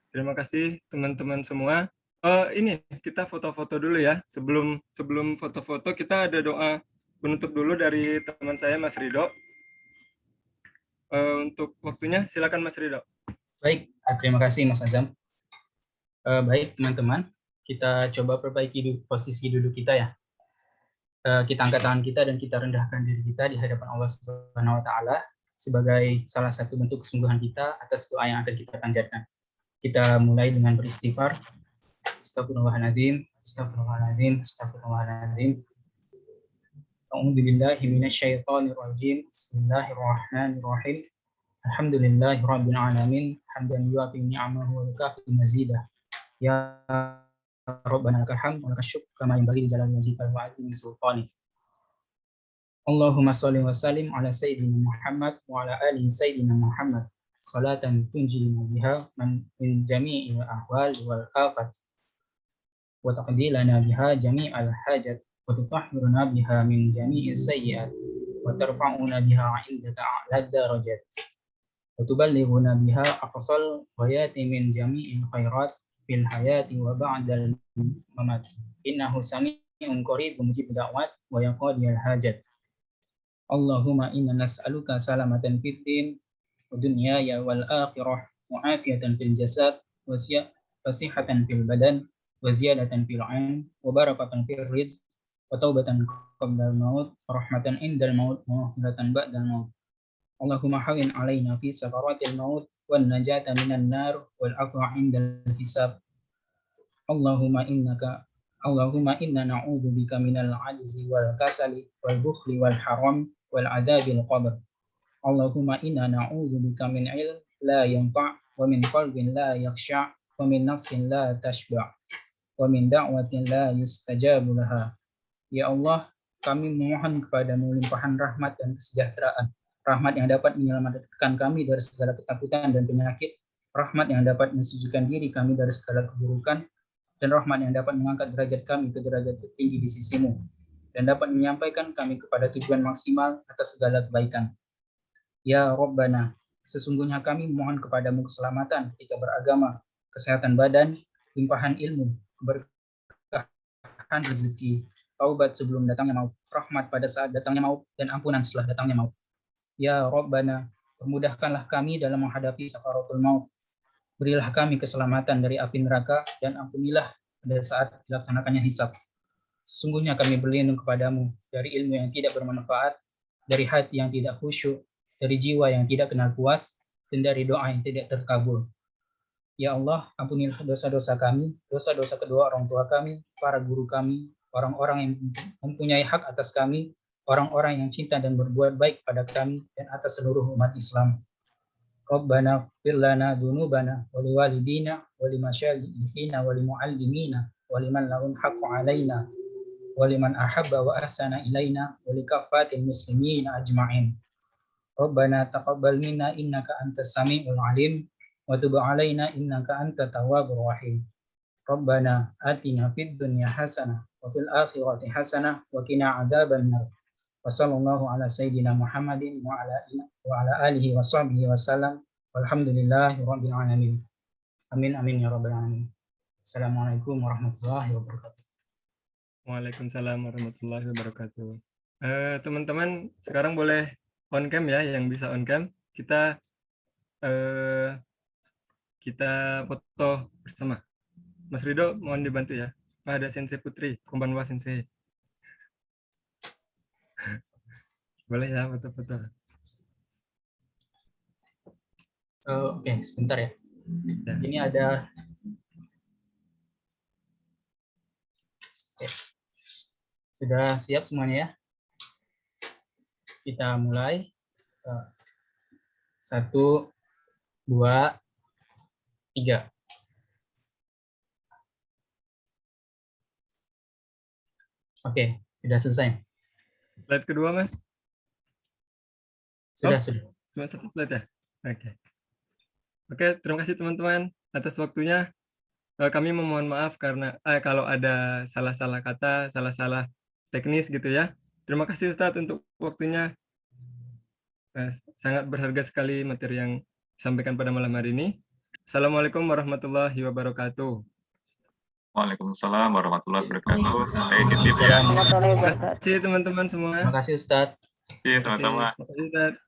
Terima kasih teman-teman semua. Ini kita foto-foto dulu ya. Sebelum foto-foto kita ada doa penutup dulu dari teman saya Mas Ridho. Untuk waktunya silakan Mas Ridho. Baik, terima kasih Mas Azam. Baik teman-teman, kita coba perbaiki posisi duduk kita ya. Kita angkat tangan kita dan kita rendahkan diri kita di hadapan Allah Subhanahu wa taala sebagai salah satu bentuk kesungguhan kita atas doa yang akan kita panjatkan. Kita mulai dengan beristighfar. Astagfirullahaladzim, astagfirullahaladzim, astagfirullahaladzim. A'udzu billahi minasyaitonir rajim. Bismillahirrahmanirrahim. Alhamdulillahirabbil alamin, hamdan yuafi ni'amahu wa yukafi mazidah. Ya Rabbana lakal hamd wa lakal syukr kama yanbaghi li jalali wajhika wa 'azimi sultanik. Allahumma shalli wa sallim ala sayyidina Muhammad wa ala ali sayyidina Muhammad. Salatan tunjina biha min jami'il ahwal wal afat wa taqdilana biha jami'al hajat wa tutahhiruna biha min jami'is sayyi'at wa tarfa'una biha 'indaka a'la darajat wa tuballighuna biha aqsal ghayati min jami'il khairat fil hayati wa ba'dal mamat. Innahu sami'un qaribun mujib da'wat wa yaqdiyal hajat. Allahumma inna nas'aluka salamatan fid din wa dunyaya wal akhirah wa afiyatan fil jasad wa sihhatan fil badan wa ziyadatan fil 'ilm wa barakatan fil rizq wa taubatan qabla al-maut wa rahmatan indal maut wa maghfiratan ba'dal maut. Allahumma hawin 'alaina fi sakaratil maut wan najata minan nar wal afwa 'indal hisab. Allahumma inna na'udzubika minal 'ajzi wal kasali wal bukhli wal haram wal 'adzabil qabr. Allahumma inna na'udzubika min 'ilmin la yanfa' wa min qalbin la yakhsha' wa min nafsin la tashba' wa min da'watin la yustajabu laha. Ya Allah, kami memohon kepadamu limpahan rahmat dan kesejahteraan, rahmat yang dapat menyelamatkan kami dari segala ketakutan dan penyakit, rahmat yang dapat mensucikan diri kami dari segala keburukan, dan rahmat yang dapat mengangkat derajat kami ke derajat tertinggi di sisimu, dan dapat menyampaikan kami kepada tujuan maksimal atas segala kebaikan. Ya Rabbana, sesungguhnya kami memohon kepadamu keselamatan ketika beragama, kesehatan badan, limpahan ilmu, keberkahan rezeki, taubat sebelum datangnya maut, rahmat pada saat datangnya maut, dan ampunan setelah datangnya maut. Ya Rabbana, permudahkanlah kami dalam menghadapi sakaratul maut. Berilah kami keselamatan dari api neraka dan ampunilah pada saat dilaksanakannya hisab. Sesungguhnya kami berlindung kepadamu dari ilmu yang tidak bermanfaat, dari hati yang tidak khusyuk, dari jiwa yang tidak kenal puas, dan dari doa yang tidak terkabul. Ya Allah, ampunilah dosa-dosa kami, dosa-dosa kedua orang tua kami, para guru kami, orang-orang yang mempunyai hak atas kami, orang-orang yang cinta dan berbuat baik pada kami, dan atas seluruh umat Islam. Rabbana ighfir lana dzunubana wa liwalidina wa limasyayikhina wa limuallimina wa liman lahum haqqu 'alaina wa liman ahabba wa ahsana ilaina wa likaffatil muslimina ajma'in. Rabbana taqabbal minna innaka antas samiul 'alim wa tub 'alaina innaka antat tawwabur rahim. Rabbana atina fid dunya hasanah wa fil akhirati hasanah wa qina adzabannar. Wassallallahu ala sayyidina Muhammadin wa ala alihi wa sahbihi wasallam. Walhamdulillahi rabbil alamin. Amin amin ya rabbal alamin. Assalamualaikum warahmatullahi wabarakatuh. Waalaikumsalam warahmatullahi wabarakatuh. Teman-teman sekarang boleh on cam ya, yang bisa on cam. Kita foto bersama. Mas Ridho mohon dibantu ya. Ada Sensei Putri, konbanwa Sensei. Boleh ya foto-foto. Oke, sebentar ya. Ya. Ini ada. Oke. Sudah siap semuanya ya? Kita mulai. 1, 2, 3. Oke, sudah selesai. Slide kedua, Mas. Sudah. Cuma satu slide ya? Oke, terima kasih teman-teman atas waktunya. Kami memohon maaf karena kalau ada salah-salah kata, salah-salah teknis gitu ya. Terima kasih Ustadz untuk waktunya. Sangat berharga sekali materi yang disampaikan pada malam hari ini. Assalamualaikum warahmatullahi wabarakatuh. Waalaikumsalam warahmatullahi wabarakatuh. Sampai izin ya. Warahmatullahi Terima wabarakatuh. kasih teman-teman semua. Terima kasih Ustadz. Iya, sama-sama. Terima kasih Ustadz.